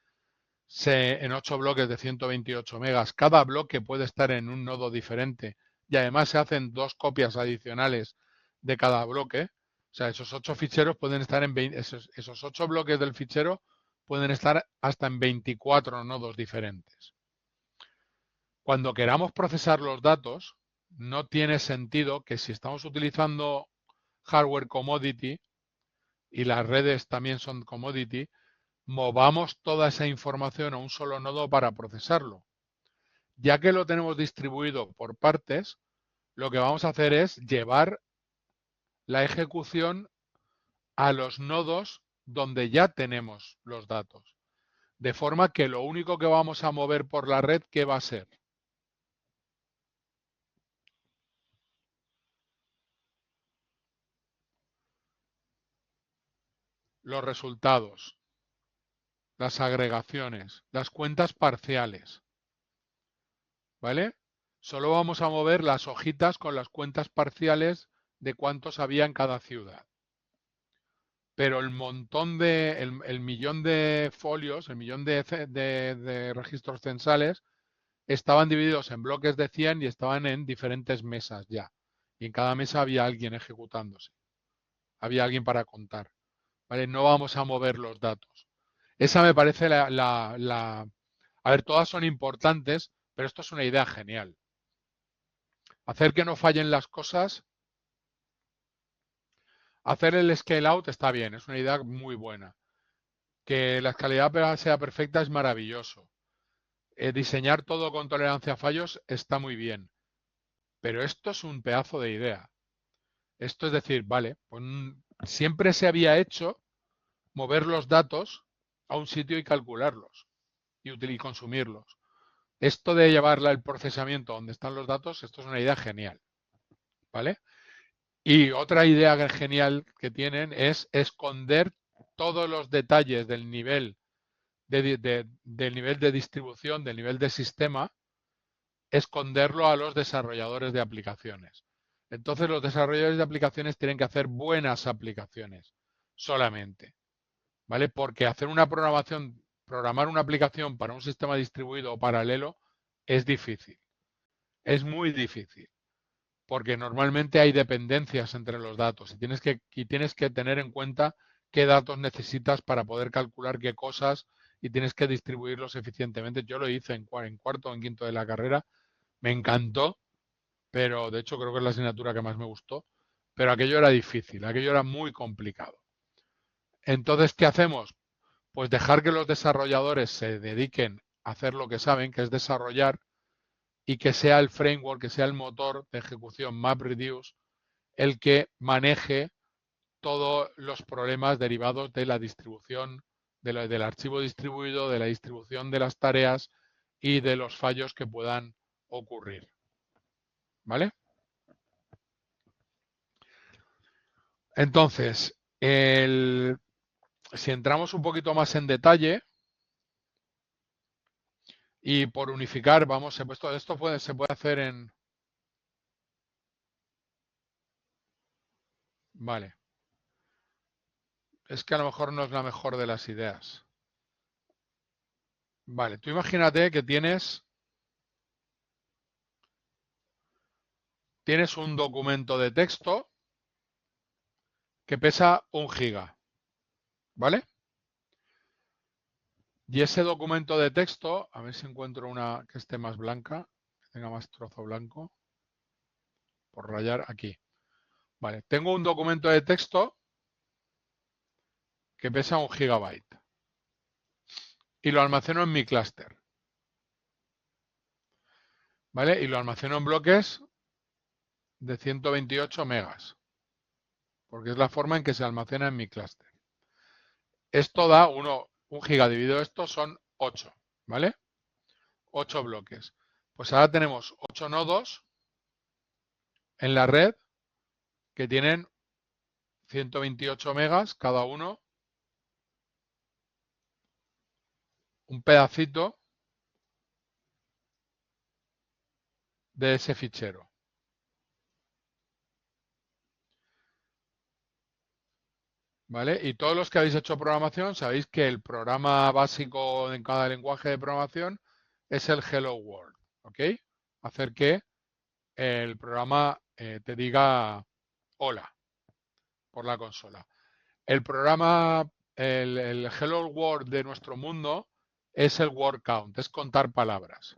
en 8 bloques de 128 megas. Cada bloque puede estar en un nodo diferente y además se hacen 2 copias adicionales de cada bloque. O sea, esos 8 ficheros pueden estar en esos 8 bloques del fichero pueden estar hasta en 24 nodos diferentes. Cuando queramos procesar los datos, no tiene sentido que si estamos utilizando hardware commodity y las redes también son commodity, movamos toda esa información a un solo nodo para procesarlo. Ya que lo tenemos distribuido por partes, lo que vamos a hacer es llevar la ejecución a los nodos donde ya tenemos los datos. De forma que lo único que vamos a mover por la red, ¿qué va a ser? Los resultados, las agregaciones, las cuentas parciales. ¿Vale? Solo vamos a mover las hojitas con las cuentas parciales de cuántos había en cada ciudad. Pero el millón de folios, el millón de registros censales, estaban divididos en bloques de 100 y estaban en diferentes mesas ya. Y en cada mesa había alguien ejecutándose. Había alguien para contar. ¿Vale? No vamos a mover los datos. Esa me parece A ver, todas son importantes, pero esto es una idea genial. Hacer que no fallen las cosas. Hacer el scale out está bien, es una idea muy buena. Que la escalabilidad sea perfecta es maravilloso. Diseñar todo con tolerancia a fallos está muy bien. Pero esto es un pedazo de idea. Esto es decir, vale, pues siempre se había hecho mover los datos a un sitio y calcularlos y consumirlos. Esto de llevarla el procesamiento donde están los datos, esto es una idea genial. ¿Vale? Y otra idea genial que tienen es esconder todos los detalles del nivel del nivel de distribución, del nivel de sistema, esconderlo a los desarrolladores de aplicaciones. Entonces los desarrolladores de aplicaciones tienen que hacer buenas aplicaciones solamente, ¿vale? Porque hacer programar una aplicación para un sistema distribuido o paralelo es difícil, es muy difícil, porque normalmente hay dependencias entre los datos y tienes que tener en cuenta qué datos necesitas para poder calcular qué cosas y tienes que distribuirlos eficientemente. Yo lo hice en cuarto o en quinto de la carrera, me encantó, pero de hecho creo que es la asignatura que más me gustó, pero aquello era difícil, aquello era muy complicado. Entonces, ¿qué hacemos? Pues dejar que los desarrolladores se dediquen a hacer lo que saben, que es desarrollar, y que sea el framework, que sea el motor de ejecución MapReduce el que maneje todos los problemas derivados de la distribución, del archivo distribuido, de la distribución de las tareas y de los fallos que puedan ocurrir. ¿Vale? Entonces, si entramos un poquito más en detalle y por unificar, vamos, esto se puede hacer en... Vale. Es que a lo mejor no es la mejor de las ideas. Vale, tú imagínate que tienes un documento de texto que pesa 1 giga, ¿vale? Y ese documento de texto, a ver si encuentro una que esté más blanca, que tenga más trozo blanco, por rayar aquí. Vale, tengo un documento de texto que pesa 1 gigabyte y lo almaceno en mi clúster, ¿vale? Y lo almaceno en bloques de 128 megas, porque es la forma en que se almacena en mi clúster. Esto da 1 giga dividido esto son 8, ¿vale? 8 bloques. Pues ahora tenemos 8 nodos en la red que tienen 128 megas cada uno, un pedacito de ese fichero. ¿Vale? Y todos los que habéis hecho programación sabéis que el programa básico en cada lenguaje de programación es el Hello World. ¿Ok? Hacer que el programa te diga hola por la consola. El programa, el Hello World de nuestro mundo es el word count, es contar palabras.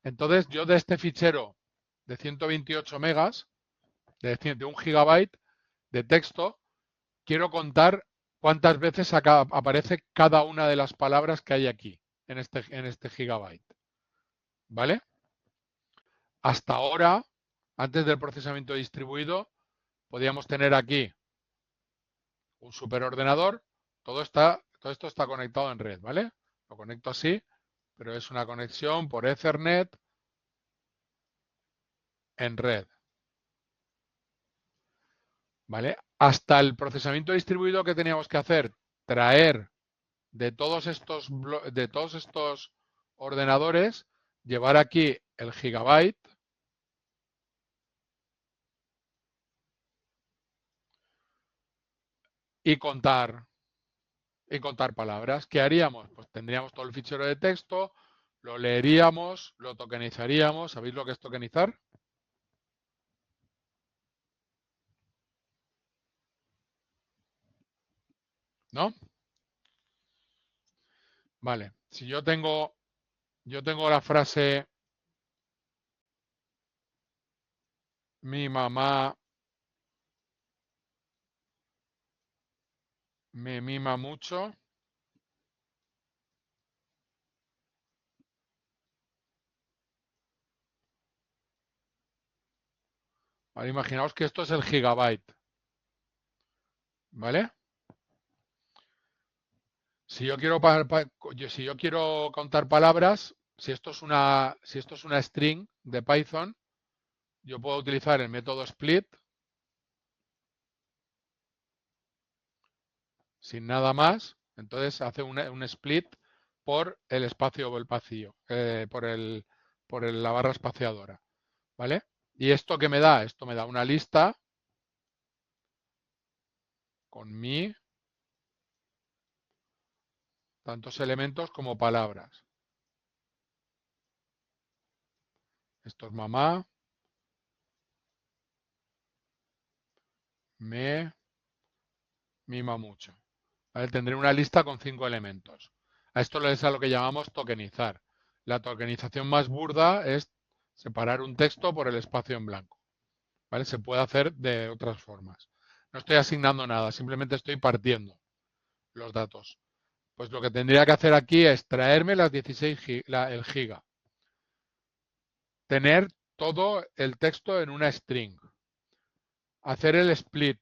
Entonces, yo de este fichero de 128 megas, de 1 gigabyte de texto, quiero contar cuántas veces aparece cada una de las palabras que hay aquí, en este gigabyte. ¿Vale? Hasta ahora, antes del procesamiento distribuido, podíamos tener aquí un superordenador. Todo esto está conectado en red, ¿vale? Lo conecto así, pero es una conexión por Ethernet en red. ¿Vale? Hasta el procesamiento distribuido que teníamos que hacer, traer de todos estos ordenadores, llevar aquí el gigabyte y contar palabras. ¿Qué haríamos? Pues tendríamos todo el fichero de texto, lo leeríamos, lo tokenizaríamos. ¿Sabéis lo que es tokenizar? ¿No? Vale. Si yo tengo la frase mi mamá me mima mucho. Vale, imaginaos que esto es el gigabyte. ¿Vale? Si yo quiero contar palabras, si esto es una string de Python, yo puedo utilizar el método split sin nada más. Entonces hace un split por el espacio o el vacío, por la barra espaciadora. ¿Vale? ¿Y esto qué me da? Esto me da una lista con tantos elementos como palabras. Esto es mamá, me mima mucho. ¿Vale? Tendré una lista con 5 elementos. A esto es a lo que llamamos tokenizar. La tokenización más burda es separar un texto por el espacio en blanco. ¿Vale? Se puede hacer de otras formas. No estoy asignando nada, simplemente estoy partiendo los datos. Pues lo que tendría que hacer aquí es traerme las 16 el giga. Tener todo el texto en una string. Hacer el split.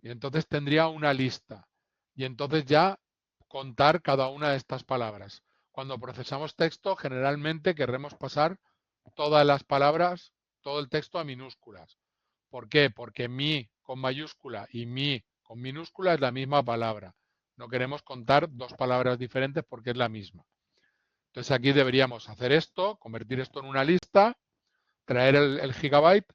Y entonces tendría una lista. Y entonces ya contar cada una de estas palabras. Cuando procesamos texto, generalmente querremos pasar todas las palabras, todo el texto a minúsculas. ¿Por qué? Porque mi con mayúscula y mi con minúscula es la misma palabra. No queremos contar dos palabras diferentes porque es la misma. Entonces aquí deberíamos hacer esto, convertir esto en una lista, traer el gigabyte,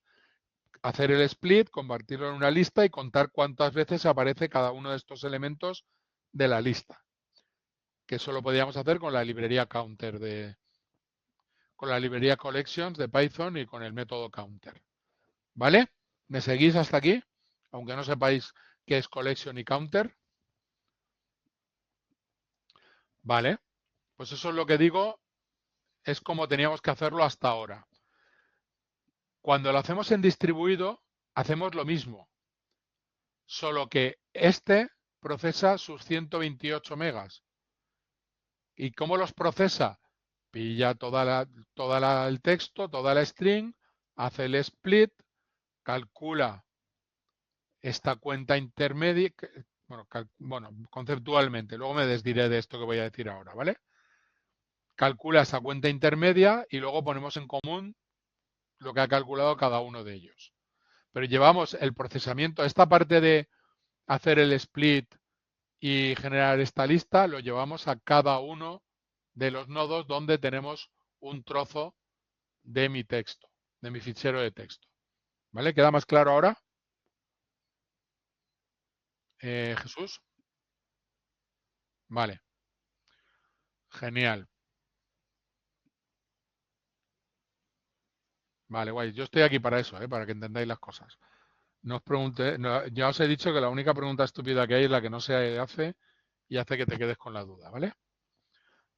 hacer el split, convertirlo en una lista y contar cuántas veces aparece cada uno de estos elementos de la lista. que eso lo podíamos hacer con la librería counter con la librería collections de Python y con el método counter. ¿Vale? ¿Me seguís hasta aquí? Aunque no sepáis qué es collection y counter. Vale. Pues eso es lo que digo, es como teníamos que hacerlo hasta ahora. Cuando lo hacemos en distribuido, hacemos lo mismo, solo que este procesa sus 128 megas. ¿Y cómo los procesa? Pilla el texto, toda la string, hace el split, calcula esta cuenta intermedia, bueno, conceptualmente, luego me desdiré de esto que voy a decir ahora, ¿vale? Calcula esa cuenta intermedia y luego ponemos en común lo que ha calculado cada uno de ellos. Pero llevamos el procesamiento, esta parte de hacer el split y generar esta lista, lo llevamos a cada uno de los nodos donde tenemos un trozo de mi texto, de mi fichero de texto. ¿Vale? ¿Queda más claro ahora? Jesús. Vale. Genial. Vale, guay. Yo estoy aquí para eso, para que entendáis las cosas. No os pregunté, ya os he dicho que la única pregunta estúpida que hay es la que no se hace y hace que te quedes con la duda, ¿vale?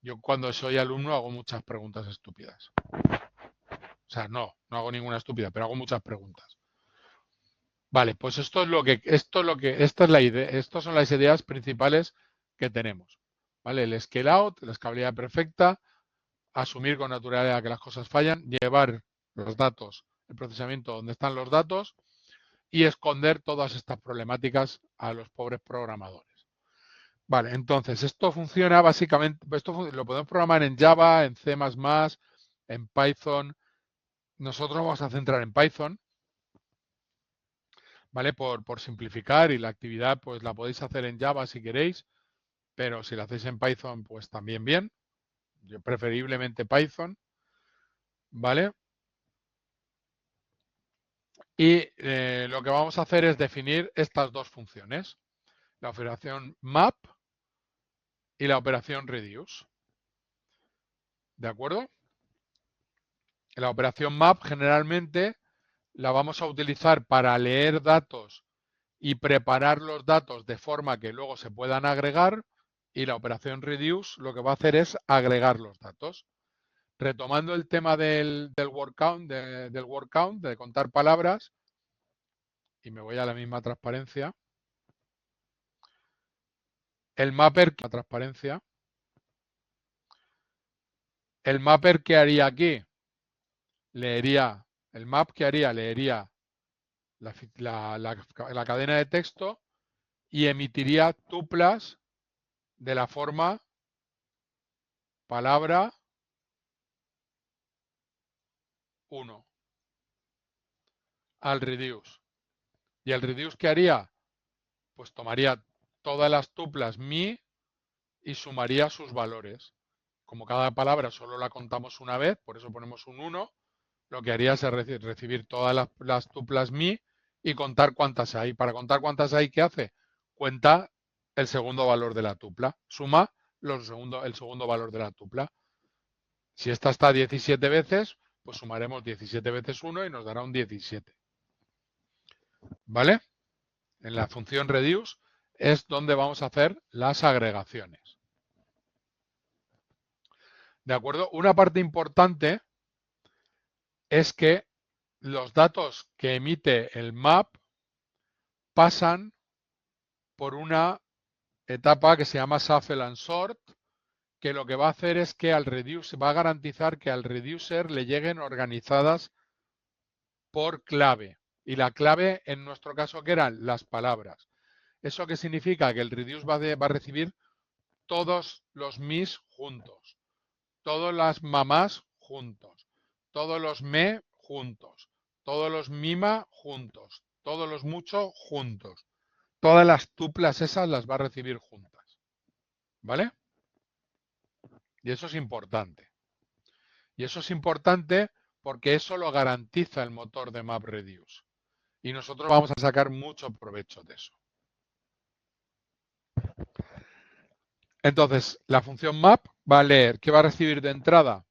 Yo cuando soy alumno hago muchas preguntas estúpidas. O sea, no hago ninguna estúpida, pero hago muchas preguntas. Vale, pues esta es la idea, estas son las ideas principales que tenemos. ¿Vale? El scale out, la escalabilidad perfecta, asumir con naturalidad que las cosas fallan, llevar los datos, el procesamiento donde están los datos y esconder todas estas problemáticas a los pobres programadores. Vale, entonces esto funciona básicamente, lo podemos programar en Java, en C++, en Python. Nosotros vamos a centrar en Python, ¿vale? Por simplificar y la actividad pues la podéis hacer en Java si queréis, pero si la hacéis en Python pues también bien. Yo preferiblemente Python, ¿vale? Y lo que vamos a hacer es definir estas dos funciones, la operación map y la operación reduce. ¿De acuerdo? La operación map generalmente la vamos a utilizar para leer datos y preparar los datos de forma que luego se puedan agregar, y la operación reduce lo que va a hacer es agregar los datos. Retomando el tema del word count, de contar palabras, y me voy a la misma transparencia. El mapper, el mapper que haría aquí, leería, el map que haría, leería la cadena de texto y emitiría tuplas de la forma palabra 1 al reduce. ¿Y el reduce qué haría? Pues tomaría todas las tuplas mi y sumaría sus valores. Como cada palabra solo la contamos una vez, por eso ponemos un 1, lo que haría es recibir todas las tuplas mi y contar cuántas hay. Para contar cuántas hay, ¿qué hace? Cuenta el segundo valor de la tupla. Suma el segundo valor de la tupla. Si esta está 17 veces, pues sumaremos 17 veces 1 y nos dará un 17. ¿Vale? En la función reduce es donde vamos a hacer las agregaciones. ¿De acuerdo? Una parte importante es que los datos que emite el map pasan por una etapa que se llama shuffle and sort, que lo que va a hacer es que va a garantizar que al reducer le lleguen organizadas por clave. Y la clave, en nuestro caso, ¿qué eran? Las palabras. ¿Eso qué significa? Que el reduce va a recibir todos los mis juntos, todas las mamás juntos, todos los me juntos, todos los mima juntos, todos los mucho juntos. Todas las tuplas esas las va a recibir juntas. ¿Vale? Y eso es importante. Y eso es importante porque eso lo garantiza el motor de MapReduce. Y nosotros vamos a sacar mucho provecho de eso. Entonces, la función map va a leer, ¿qué va a recibir de entrada?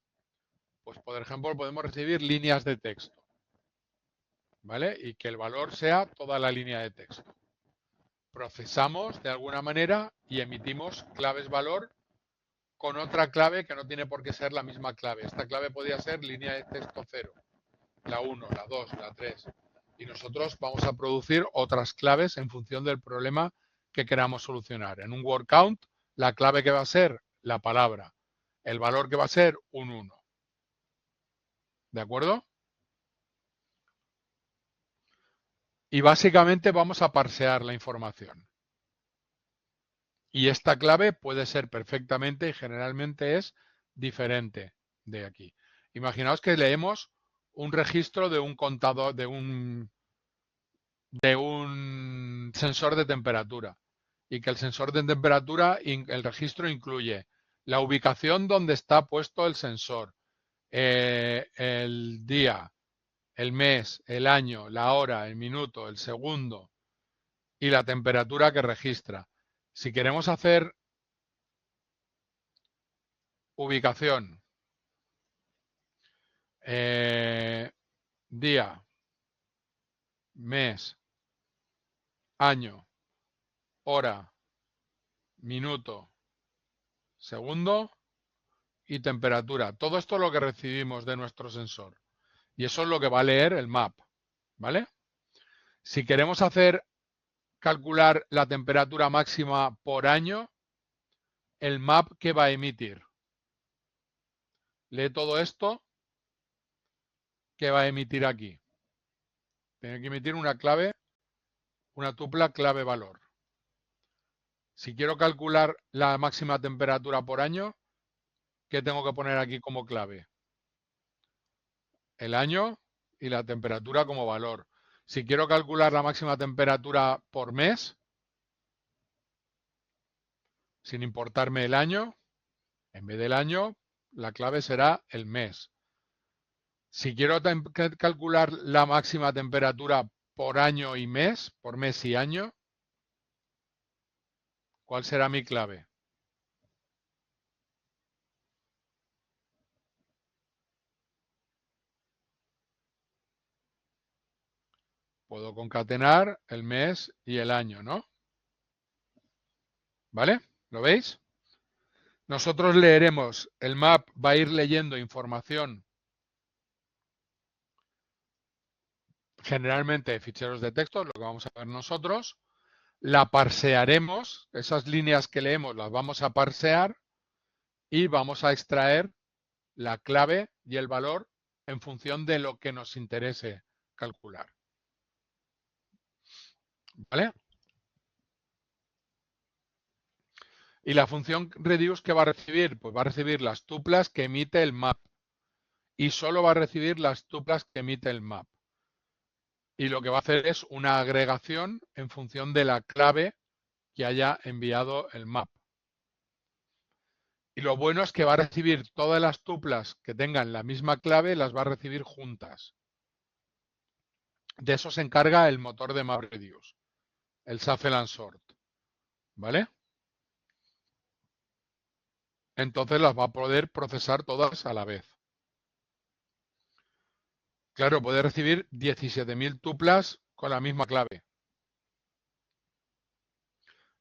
Pues, por ejemplo, podemos recibir líneas de texto, ¿vale? Y que el valor sea toda la línea de texto. Procesamos de alguna manera y emitimos claves valor con otra clave que no tiene por qué ser la misma clave. Esta clave podría ser línea de texto 0, la 1, la 2, la 3. Y nosotros vamos a producir otras claves en función del problema que queramos solucionar. En un word count, la clave que va a ser la palabra. El valor que va a ser un 1. ¿De acuerdo? Y básicamente vamos a parsear la información. Y esta clave puede ser perfectamente y generalmente es diferente de aquí. Imaginaos que leemos un registro de un contador, de un sensor de temperatura y que el sensor de temperatura, el registro incluye la ubicación donde está puesto el sensor, el día, el mes, el año, la hora, el minuto, el segundo y la temperatura que registra. Si queremos hacer ubicación, día, mes, año, hora, minuto, segundo y temperatura. Todo esto es lo que recibimos de nuestro sensor. Y eso es lo que va a leer el map. ¿Vale? Si queremos calcular la temperatura máxima por año, el map que va a emitir. Lee todo esto que va a emitir aquí. Tiene que emitir una clave, una tupla clave valor. Si quiero calcular la máxima temperatura por año, ¿qué tengo que poner aquí como clave? El año y la temperatura como valor. Si quiero calcular la máxima temperatura por mes, sin importarme el año, en vez del año, la clave será el mes. Si quiero calcular la máxima temperatura por año y mes, por mes y año, ¿cuál será mi clave? Puedo concatenar el mes y el año, ¿no? ¿Vale? ¿Lo veis? Nosotros leeremos, el map va a ir leyendo información generalmente de ficheros de texto, lo que vamos a ver nosotros, la parsearemos, esas líneas que leemos las vamos a parsear y vamos a extraer la clave y el valor en función de lo que nos interese calcular. ¿Vale? Y la función reduce, ¿qué va a recibir? Pues va a recibir las tuplas que emite el map. Y solo va a recibir las tuplas que emite el map. Y lo que va a hacer es una agregación en función de la clave que haya enviado el map. Y lo bueno es que va a recibir todas las tuplas que tengan la misma clave, las va a recibir juntas. De eso se encarga el motor de MapReduce, el Shuffle and Sort. ¿Vale? Entonces las va a poder procesar todas a la vez. Claro, puede recibir 17.000 tuplas con la misma clave.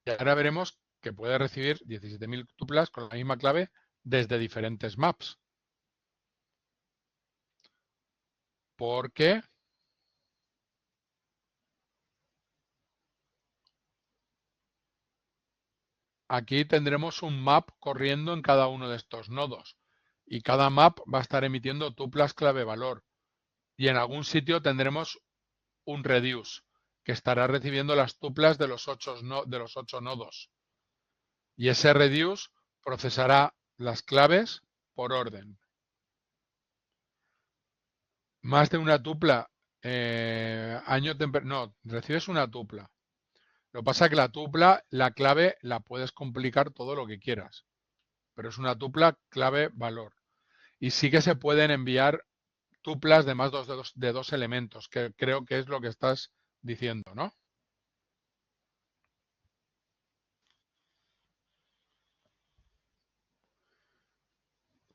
Y ahora veremos que puede recibir 17.000 tuplas con la misma clave desde diferentes maps. Porque aquí tendremos un map corriendo en cada uno de estos nodos. Y cada map va a estar emitiendo tuplas clave valor. Y en algún sitio tendremos un reduce que estará recibiendo las tuplas de los 8 nodos. Y ese reduce procesará las claves por orden. Más de una tupla, no, recibes una tupla. Lo que pasa es que la tupla, la clave, la puedes complicar todo lo que quieras. Pero es una tupla clave valor. Y sí que se pueden enviar tuplas de más de dos elementos, que creo que es lo que estás diciendo, ¿no?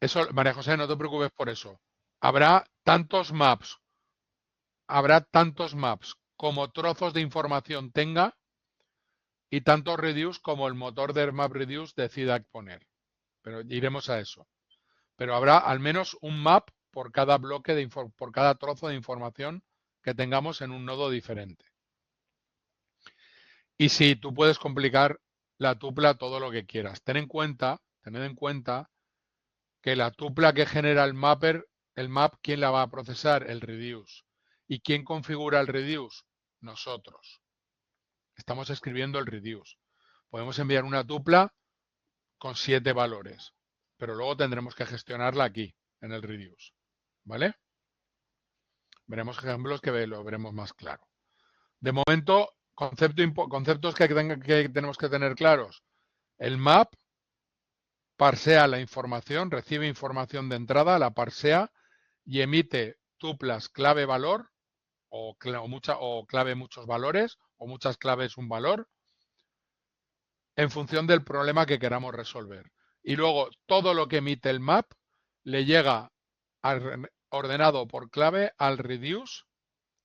Eso, María José, no te preocupes por eso. Habrá tantos maps, como trozos de información tenga y tantos reduce como el motor de MapReduce decida poner. Pero iremos a eso. Pero habrá al menos un map por cada bloque por cada trozo de información que tengamos en un nodo diferente. Y sí, tú puedes complicar la tupla todo lo que quieras. Tened en cuenta que la tupla que genera el map, ¿quién la va a procesar? El reduce. ¿Y quién configura el reduce? Nosotros. Estamos escribiendo el reduce. Podemos enviar una tupla con 7 valores, pero luego tendremos que gestionarla aquí, en el reduce. ¿Vale? Veremos ejemplos que lo veremos más claro. De momento, conceptos que tenemos que tener claros. El map parsea la información, recibe información de entrada, la parsea y emite tuplas clave-valor o clave muchos valores o muchas claves un valor en función del problema que queramos resolver. Y luego todo lo que emite el map le llega ordenado por clave al reduce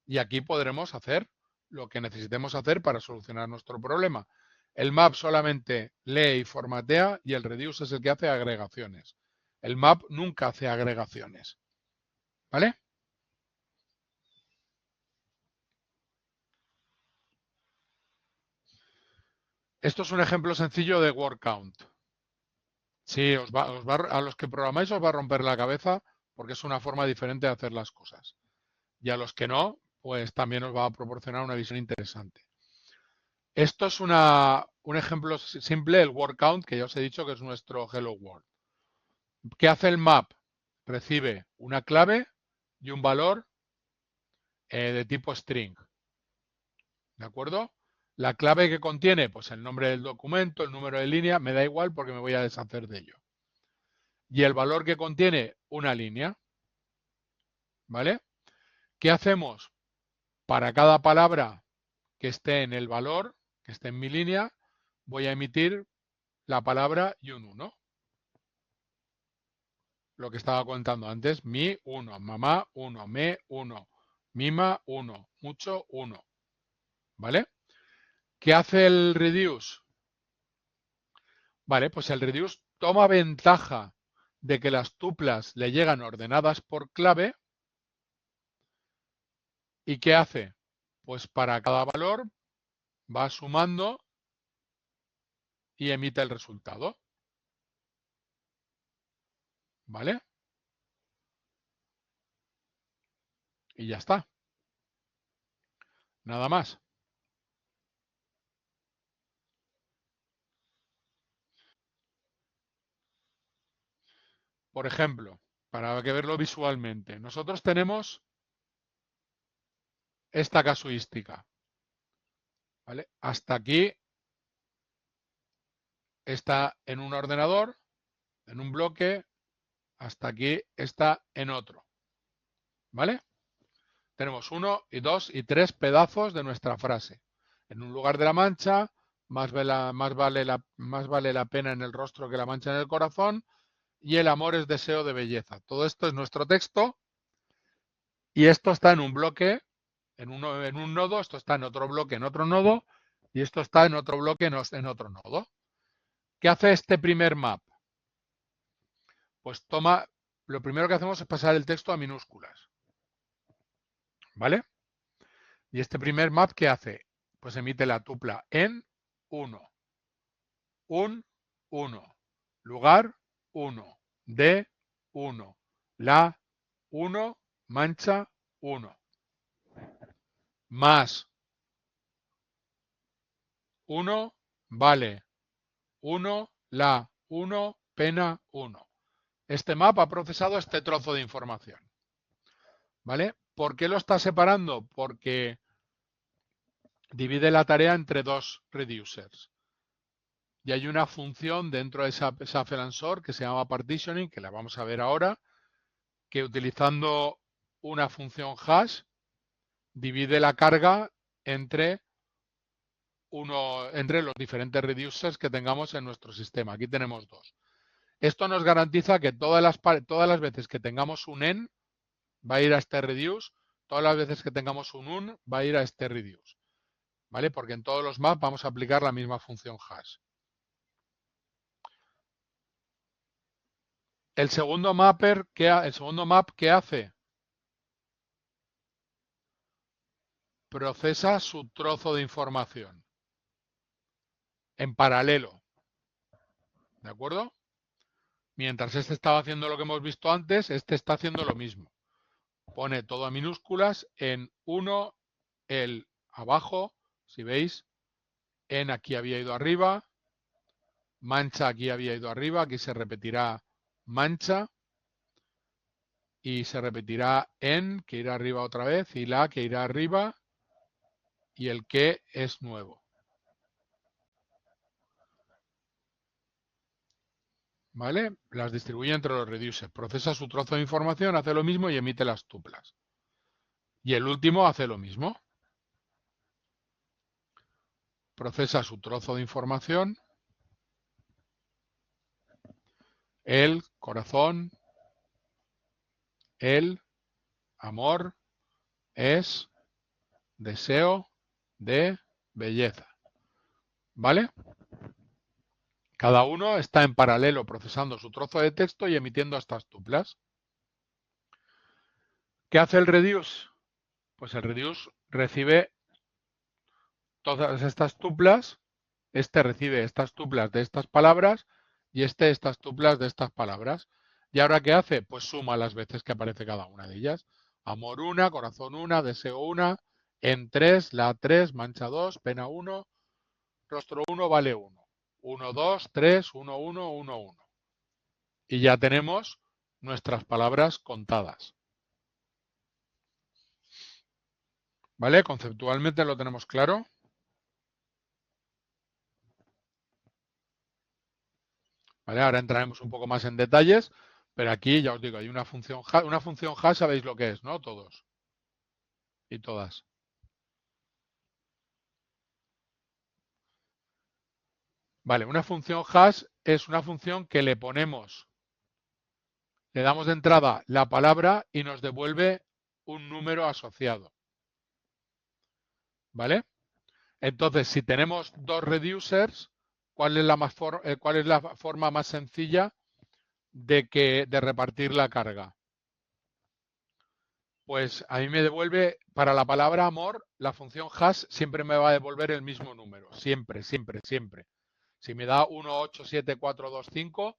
y aquí podremos hacer lo que necesitemos hacer para solucionar nuestro problema. El map solamente lee y formatea y el reduce es el que hace agregaciones. El map nunca hace agregaciones. ¿Vale? Esto es un ejemplo sencillo de word count. Sí, a los que programáis os va a romper la cabeza porque es una forma diferente de hacer las cosas. Y a los que no, pues también os va a proporcionar una visión interesante. Esto es un ejemplo simple, el word count, que ya os he dicho que es nuestro Hello World. ¿Qué hace el map? Recibe una clave y un valor de tipo string. ¿De acuerdo? La clave que contiene, pues el nombre del documento, el número de línea, me da igual porque me voy a deshacer de ello. Y el valor que contiene una línea. ¿Vale? ¿Qué hacemos? Para cada palabra que esté en el valor, que esté en mi línea, voy a emitir la palabra y un 1. Lo que estaba contando antes, mi 1, mamá 1, me 1, mima 1, mucho 1. ¿Vale? ¿Qué hace el reduce? Vale, pues el reduce toma ventaja de que las tuplas le llegan ordenadas por clave. ¿Y qué hace? Pues para cada valor va sumando y emite el resultado. ¿Vale? Y ya está. Nada más. Por ejemplo, para que verlo visualmente, nosotros tenemos esta casuística. ¿Vale? Hasta aquí está en un ordenador, en un bloque, hasta aquí está en otro. ¿Vale? Tenemos 1 y 2 y 3 pedazos de nuestra frase. En un lugar de la mancha, más vale la pena en el rostro que la mancha en el corazón, y el amor es deseo de belleza. Todo esto es nuestro texto y esto está en un bloque, en un nodo, esto está en otro bloque, en otro nodo, y esto está en otro bloque, en otro nodo. ¿Qué hace este primer map? Pues lo primero que hacemos es pasar el texto a minúsculas. ¿Vale? Y este primer map, ¿qué hace? Pues emite la tupla en 1, un 1, lugar 1, de 1, la 1, mancha 1, más 1, vale 1, la 1, pena 1. Este map ha procesado este trozo de información. ¿Vale? ¿Por qué lo está separando? Porque divide la tarea entre dos reducers. Y hay una función dentro de esa Answer que se llama partitioning, que la vamos a ver ahora, que utilizando una función hash divide la carga entre los diferentes reducers que tengamos en nuestro sistema. Aquí tenemos dos. Esto nos garantiza que todas las veces que tengamos un en va a ir a este reduce, todas las veces que tengamos un va a ir a este reduce, ¿vale? Porque en todos los maps vamos a aplicar la misma función hash. El segundo map, ¿qué hace? Procesa su trozo de información en paralelo, ¿de acuerdo? Mientras este estaba haciendo lo que hemos visto antes, este está haciendo lo mismo. Pone todo a minúsculas, en 1, el abajo, si veis, en aquí había ido arriba, mancha aquí había ido arriba, aquí se repetirá mancha, y se repetirá en, que irá arriba otra vez, y la, que irá arriba, y el que es nuevo. ¿Vale? Las distribuye entre los reducers. Procesa su trozo de información, hace lo mismo y emite las tuplas. Y el último hace lo mismo. Procesa su trozo de información, el corazón, el amor, es deseo de belleza. ¿Vale? Cada uno está en paralelo procesando su trozo de texto y emitiendo estas tuplas. ¿Qué hace el reduce? Pues el reduce recibe todas estas tuplas, este recibe estas tuplas de estas palabras y este estas tuplas de estas palabras. ¿Y ahora qué hace? Pues suma las veces que aparece cada una de ellas. Amor 1, corazón 1, deseo 1, en 3, la 3, mancha 2, pena 1, rostro 1, vale 1. 1, 2, 3, 1, 1, 1, 1. Y ya tenemos nuestras palabras contadas. ¿Vale? Conceptualmente lo tenemos claro. ¿Vale? Ahora entraremos un poco más en detalles, pero aquí ya os digo, hay una función hash, sabéis lo que es, ¿no? Todos y todas. Vale, una función hash es una función que le damos de entrada la palabra y nos devuelve un número asociado. ¿Vale? Entonces, si tenemos dos reducers, ¿cuál es la forma más sencilla de repartir la carga? Pues a mí me devuelve, para la palabra amor, la función hash siempre me va a devolver el mismo número. Siempre, siempre, siempre. Si me da 187,425,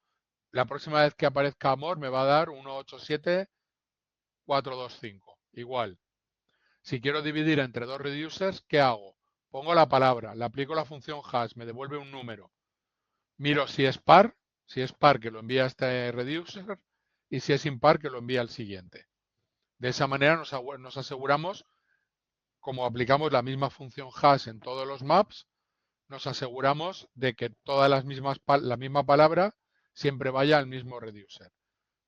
la próxima vez que aparezca amor me va a dar 187,425. Igual. Si quiero dividir entre dos reducers, ¿qué hago? Pongo la palabra, le aplico la función hash, me devuelve un número. Miro si es par que lo envía a este reducer, y si es impar, que lo envía al siguiente. De esa manera nos aseguramos, como aplicamos la misma función hash en todos los maps, nos aseguramos de que todas la misma palabra siempre vaya al mismo reducer.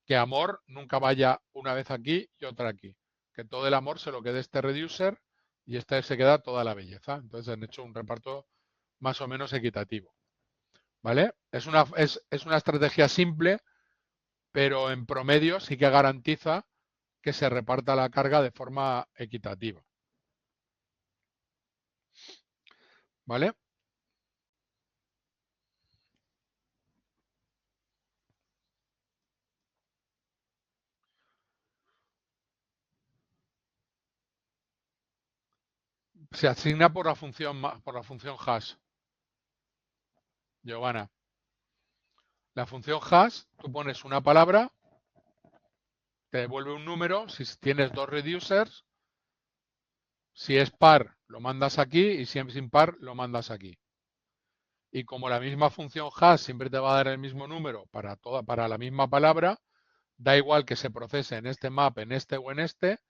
Que amor nunca vaya una vez aquí y otra aquí. Que todo el amor se lo quede este reducer y este se queda toda la belleza. Entonces han hecho un reparto más o menos equitativo. ¿Vale? Es una estrategia simple, pero en promedio sí que garantiza que se reparta la carga de forma equitativa. ¿Vale? Se asigna por la función hash. Giovanna. La función hash, tú pones una palabra, te devuelve un número. Si tienes dos reducers, si es par, lo mandas aquí, y si es impar, lo mandas aquí. Y como la misma función hash siempre te va a dar el mismo número para la misma palabra, da igual que se procese en este map, en este o en este,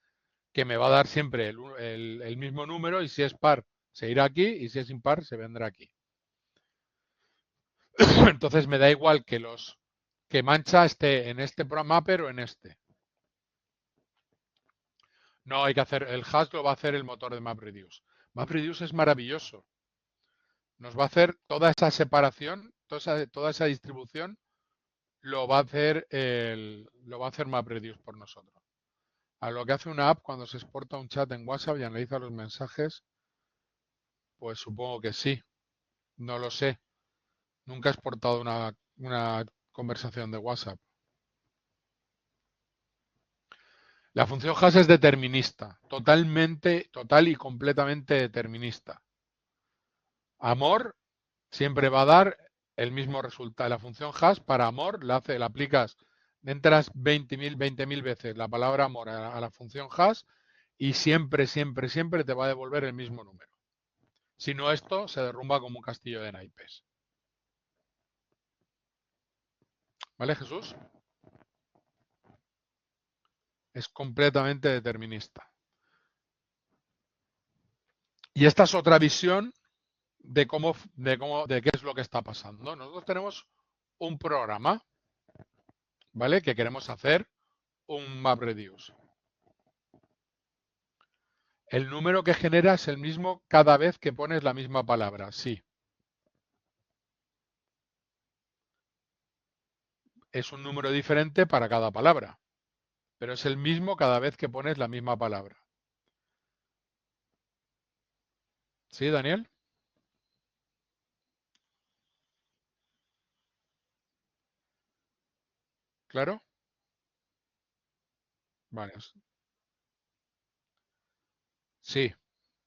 que me va a dar siempre el mismo número, y si es par se irá aquí y si es impar se vendrá aquí. Entonces me da igual que mancha esté en este mapper o en este. No hay que hacer, el hash lo va a hacer el motor de MapReduce. MapReduce es maravilloso. Nos va a hacer toda esa separación, toda esa distribución lo va a hacer MapReduce por nosotros. A lo que hace una app cuando se exporta un chat en WhatsApp y analiza los mensajes, pues supongo que sí. No lo sé. Nunca he exportado una conversación de WhatsApp. La función hash es determinista, total y completamente determinista. Amor siempre va a dar el mismo resultado. La función hash para amor la aplicas, entras 20.000 veces la palabra amor a la función hash y siempre te va a devolver el mismo número. Si no, esto se derrumba como un castillo de naipes. ¿Vale, Jesús? Es completamente determinista. Y esta es otra visión de qué es lo que está pasando. Nosotros tenemos un programa, ¿vale? Que queremos hacer un MapReduce. El número que genera es el mismo cada vez que pones la misma palabra, sí. Es un número diferente para cada palabra, pero es el mismo cada vez que pones la misma palabra. ¿Sí, Daniel? ¿Claro? Vale. Sí,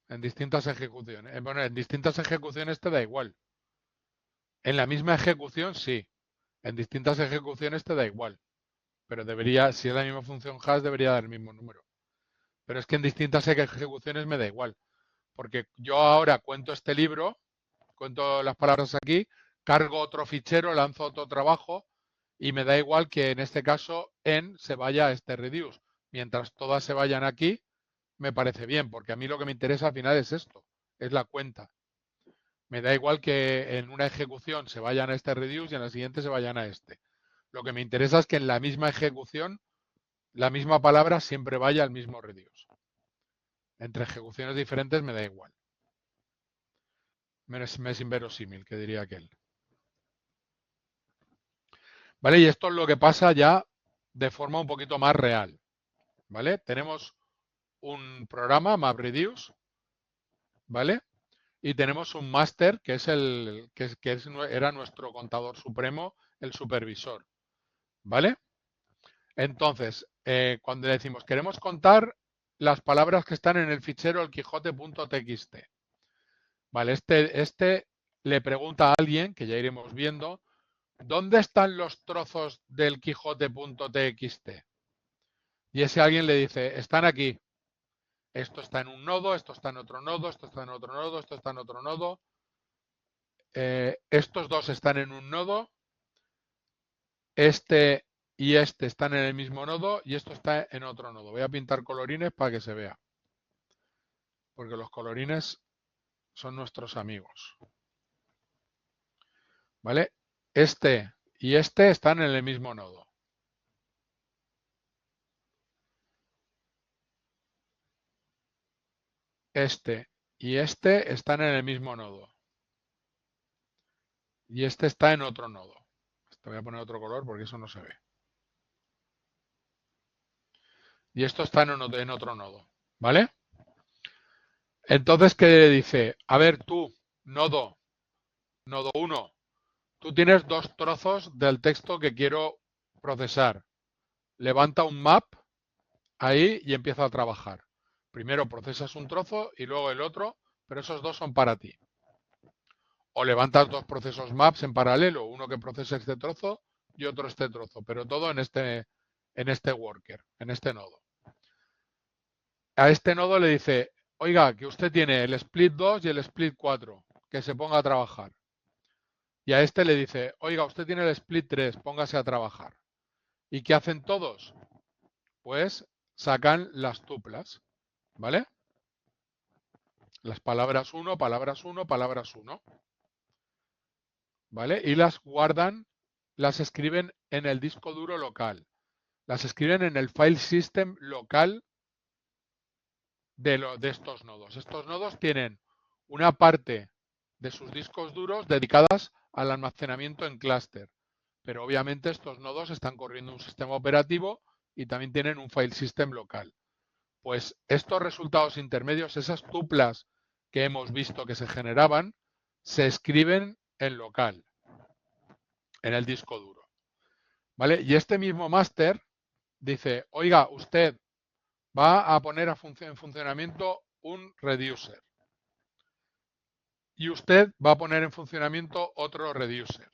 en distintas ejecuciones. Bueno, en distintas ejecuciones te da igual. En la misma ejecución, sí. En distintas ejecuciones te da igual. Pero debería, si es la misma función hash, debería dar el mismo número. Pero es que en distintas ejecuciones me da igual. Porque yo ahora cuento este libro, cuento las palabras aquí, cargo otro fichero, lanzo otro trabajo y me da igual que en este caso en se vaya a este reduce. Mientras todas se vayan aquí, me parece bien, porque a mí lo que me interesa al final es esto, es la cuenta. Me da igual que en una ejecución se vayan a este reduce y en la siguiente se vayan a este. Lo que me interesa es que en la misma ejecución, la misma palabra siempre vaya al mismo reduce. Entre ejecuciones diferentes me da igual. Me es inverosímil, que diría aquel. ¿Vale? Y esto es lo que pasa ya de forma un poquito más real. ¿Vale? Tenemos un programa, MapReduce, ¿vale? Y tenemos un máster que es era nuestro contador supremo, el supervisor. ¿Vale? Entonces, cuando le decimos queremos contar las palabras que están en el fichero elquijote.txt. Vale, este le pregunta a alguien, que ya iremos viendo, ¿dónde están los trozos del quijote.txt? Y ese alguien le dice, están aquí. Esto está en un nodo, esto está en otro nodo, esto está en otro nodo, esto está en otro nodo. Estos dos están en un nodo. Este y este están en el mismo nodo y esto está en otro nodo. Voy a pintar colorines para que se vea. Porque los colorines son nuestros amigos. ¿Vale? Este y este están en el mismo nodo. Este y este están en el mismo nodo. Y este está en otro nodo. Te voy a poner otro color porque eso no se ve. Y esto está en otro nodo. ¿Vale? Entonces, ¿qué dice? A ver, tú, nodo 1, tú tienes dos trozos del texto que quiero procesar. Levanta un map ahí y empieza a trabajar. Primero procesas un trozo y luego el otro, pero esos dos son para ti. O levantas dos procesos maps en paralelo, uno que procesa este trozo y otro este trozo, pero todo en este worker, en este nodo. A este nodo le dice, oiga, que usted tiene el split 2 y el split 4, que se ponga a trabajar. Y a este le dice, oiga, usted tiene el split 3, póngase a trabajar. ¿Y qué hacen todos? Pues sacan las tuplas, ¿vale? Las palabras 1, palabras 1, palabras 1, ¿vale? Y las guardan, las escriben en el disco duro local. Las escriben en el file system local de estos nodos. Estos nodos tienen una parte de sus discos duros dedicadas al almacenamiento en clúster. pero obviamente estos nodos están corriendo un sistema operativo y también tienen un file system local. Pues estos resultados intermedios, esas tuplas que hemos visto que se generaban, se escriben en local, en el disco duro. ¿Vale? Y este mismo máster dice, oiga, usted va a poner en funcionamiento un reducer. Y usted va a poner en funcionamiento otro reducer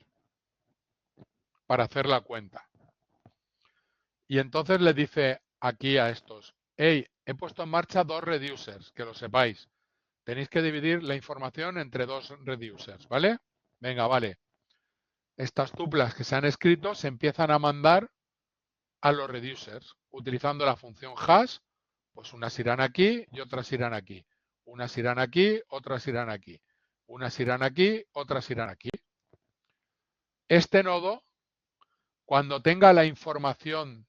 para hacer la cuenta. Y entonces le dice aquí a estos, hey, he puesto en marcha dos reducers, que lo sepáis. Tenéis que dividir la información entre dos reducers, ¿vale? Venga, vale. Estas tuplas que se han escrito se empiezan a mandar a los reducers utilizando la función hash, pues unas irán aquí y otras irán aquí. Unas irán aquí, otras irán aquí. Unas irán aquí, otras irán aquí. Este nodo, cuando tenga la información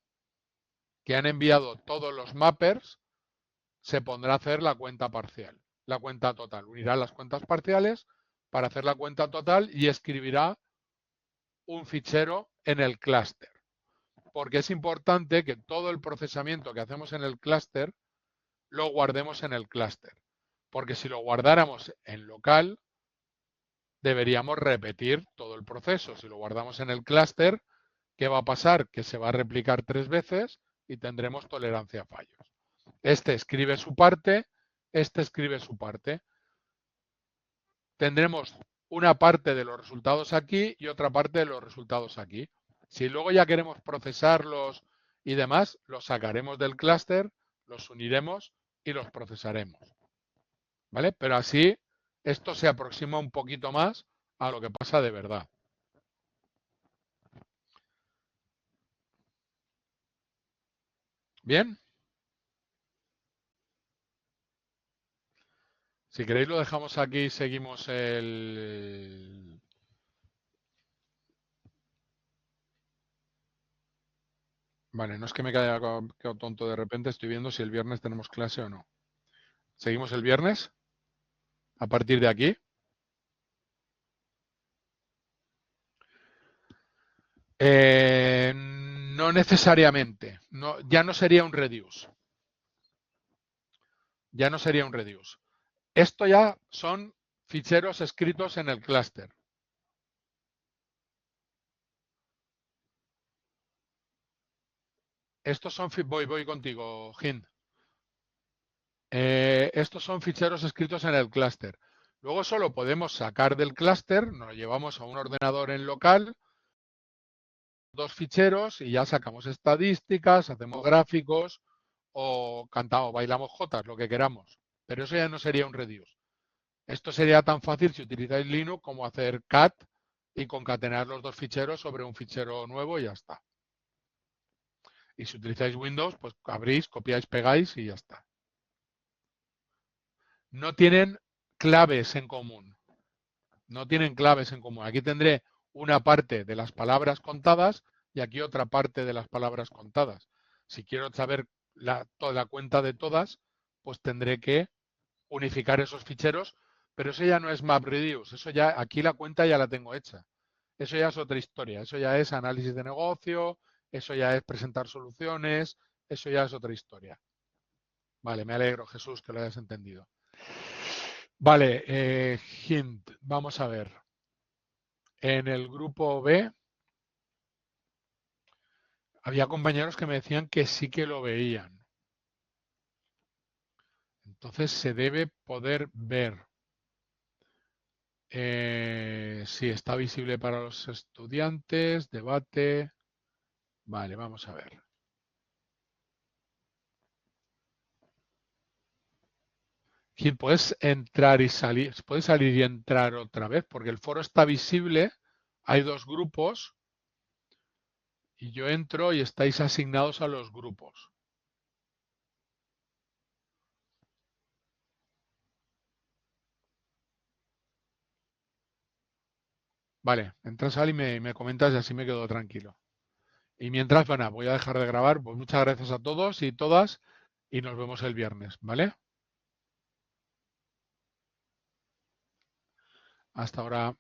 que han enviado todos los mappers, se pondrá a hacer la cuenta parcial, la cuenta total. Unirá las cuentas parciales para hacer la cuenta total y escribirá un fichero en el clúster. Porque es importante que todo el procesamiento que hacemos en el clúster lo guardemos en el clúster. Porque si lo guardáramos en local, deberíamos repetir todo el proceso. Si lo guardamos en el clúster, ¿qué va a pasar? Que se va a replicar 3 veces y tendremos tolerancia a fallos. Este escribe su parte, este escribe su parte. Tendremos una parte de los resultados aquí y otra parte de los resultados aquí. Si luego ya queremos procesarlos y demás, los sacaremos del clúster, los uniremos y los procesaremos. ¿Vale? Pero así esto se aproxima un poquito más a lo que pasa de verdad. ¿Bien? Si queréis lo dejamos aquí y seguimos el... Vale, no es que me haya quedado tonto de repente, estoy viendo si el viernes tenemos clase o no. ¿Seguimos el viernes? A partir de aquí. No necesariamente. No, ya no sería un reduce. Ya no sería un reduce. Esto ya son ficheros escritos en el clúster. Estos son, voy contigo, Hind. Estos son ficheros escritos en el clúster. Luego solo podemos sacar del clúster, nos lo llevamos a un ordenador en local, dos ficheros y ya sacamos estadísticas, hacemos gráficos o cantamos, bailamos jotas, lo que queramos. Pero eso ya no sería un reduce. Esto sería tan fácil si utilizáis Linux como hacer cat y concatenar los dos ficheros sobre un fichero nuevo y ya está. Y si utilizáis Windows, pues abrís, copiáis, pegáis y ya está. No tienen claves en común. No tienen claves en común. Aquí tendré una parte de las palabras contadas y aquí otra parte de las palabras contadas. Si quiero saber toda la cuenta de todas, pues tendré que unificar esos ficheros, pero eso ya no es MapReduce, eso ya, aquí la cuenta ya la tengo hecha. Eso ya es otra historia, eso ya es análisis de negocio, eso ya es presentar soluciones, eso ya es otra historia. Vale, me alegro, Jesús, que lo hayas entendido. Vale, hint, vamos a ver. En el grupo B había compañeros que me decían que sí que lo veían. Entonces se debe poder ver. Si está visible para los estudiantes, debate. Vale, vamos a ver. Gil, puedes entrar y salir, puedes salir y entrar otra vez, porque el foro está visible, hay dos grupos, y yo entro y estáis asignados a los grupos. Vale, entra, sal y me comentas y así me quedo tranquilo. Y mientras, bueno, voy a dejar de grabar. Pues muchas gracias a todos y todas y nos vemos el viernes, ¿vale? Hasta ahora.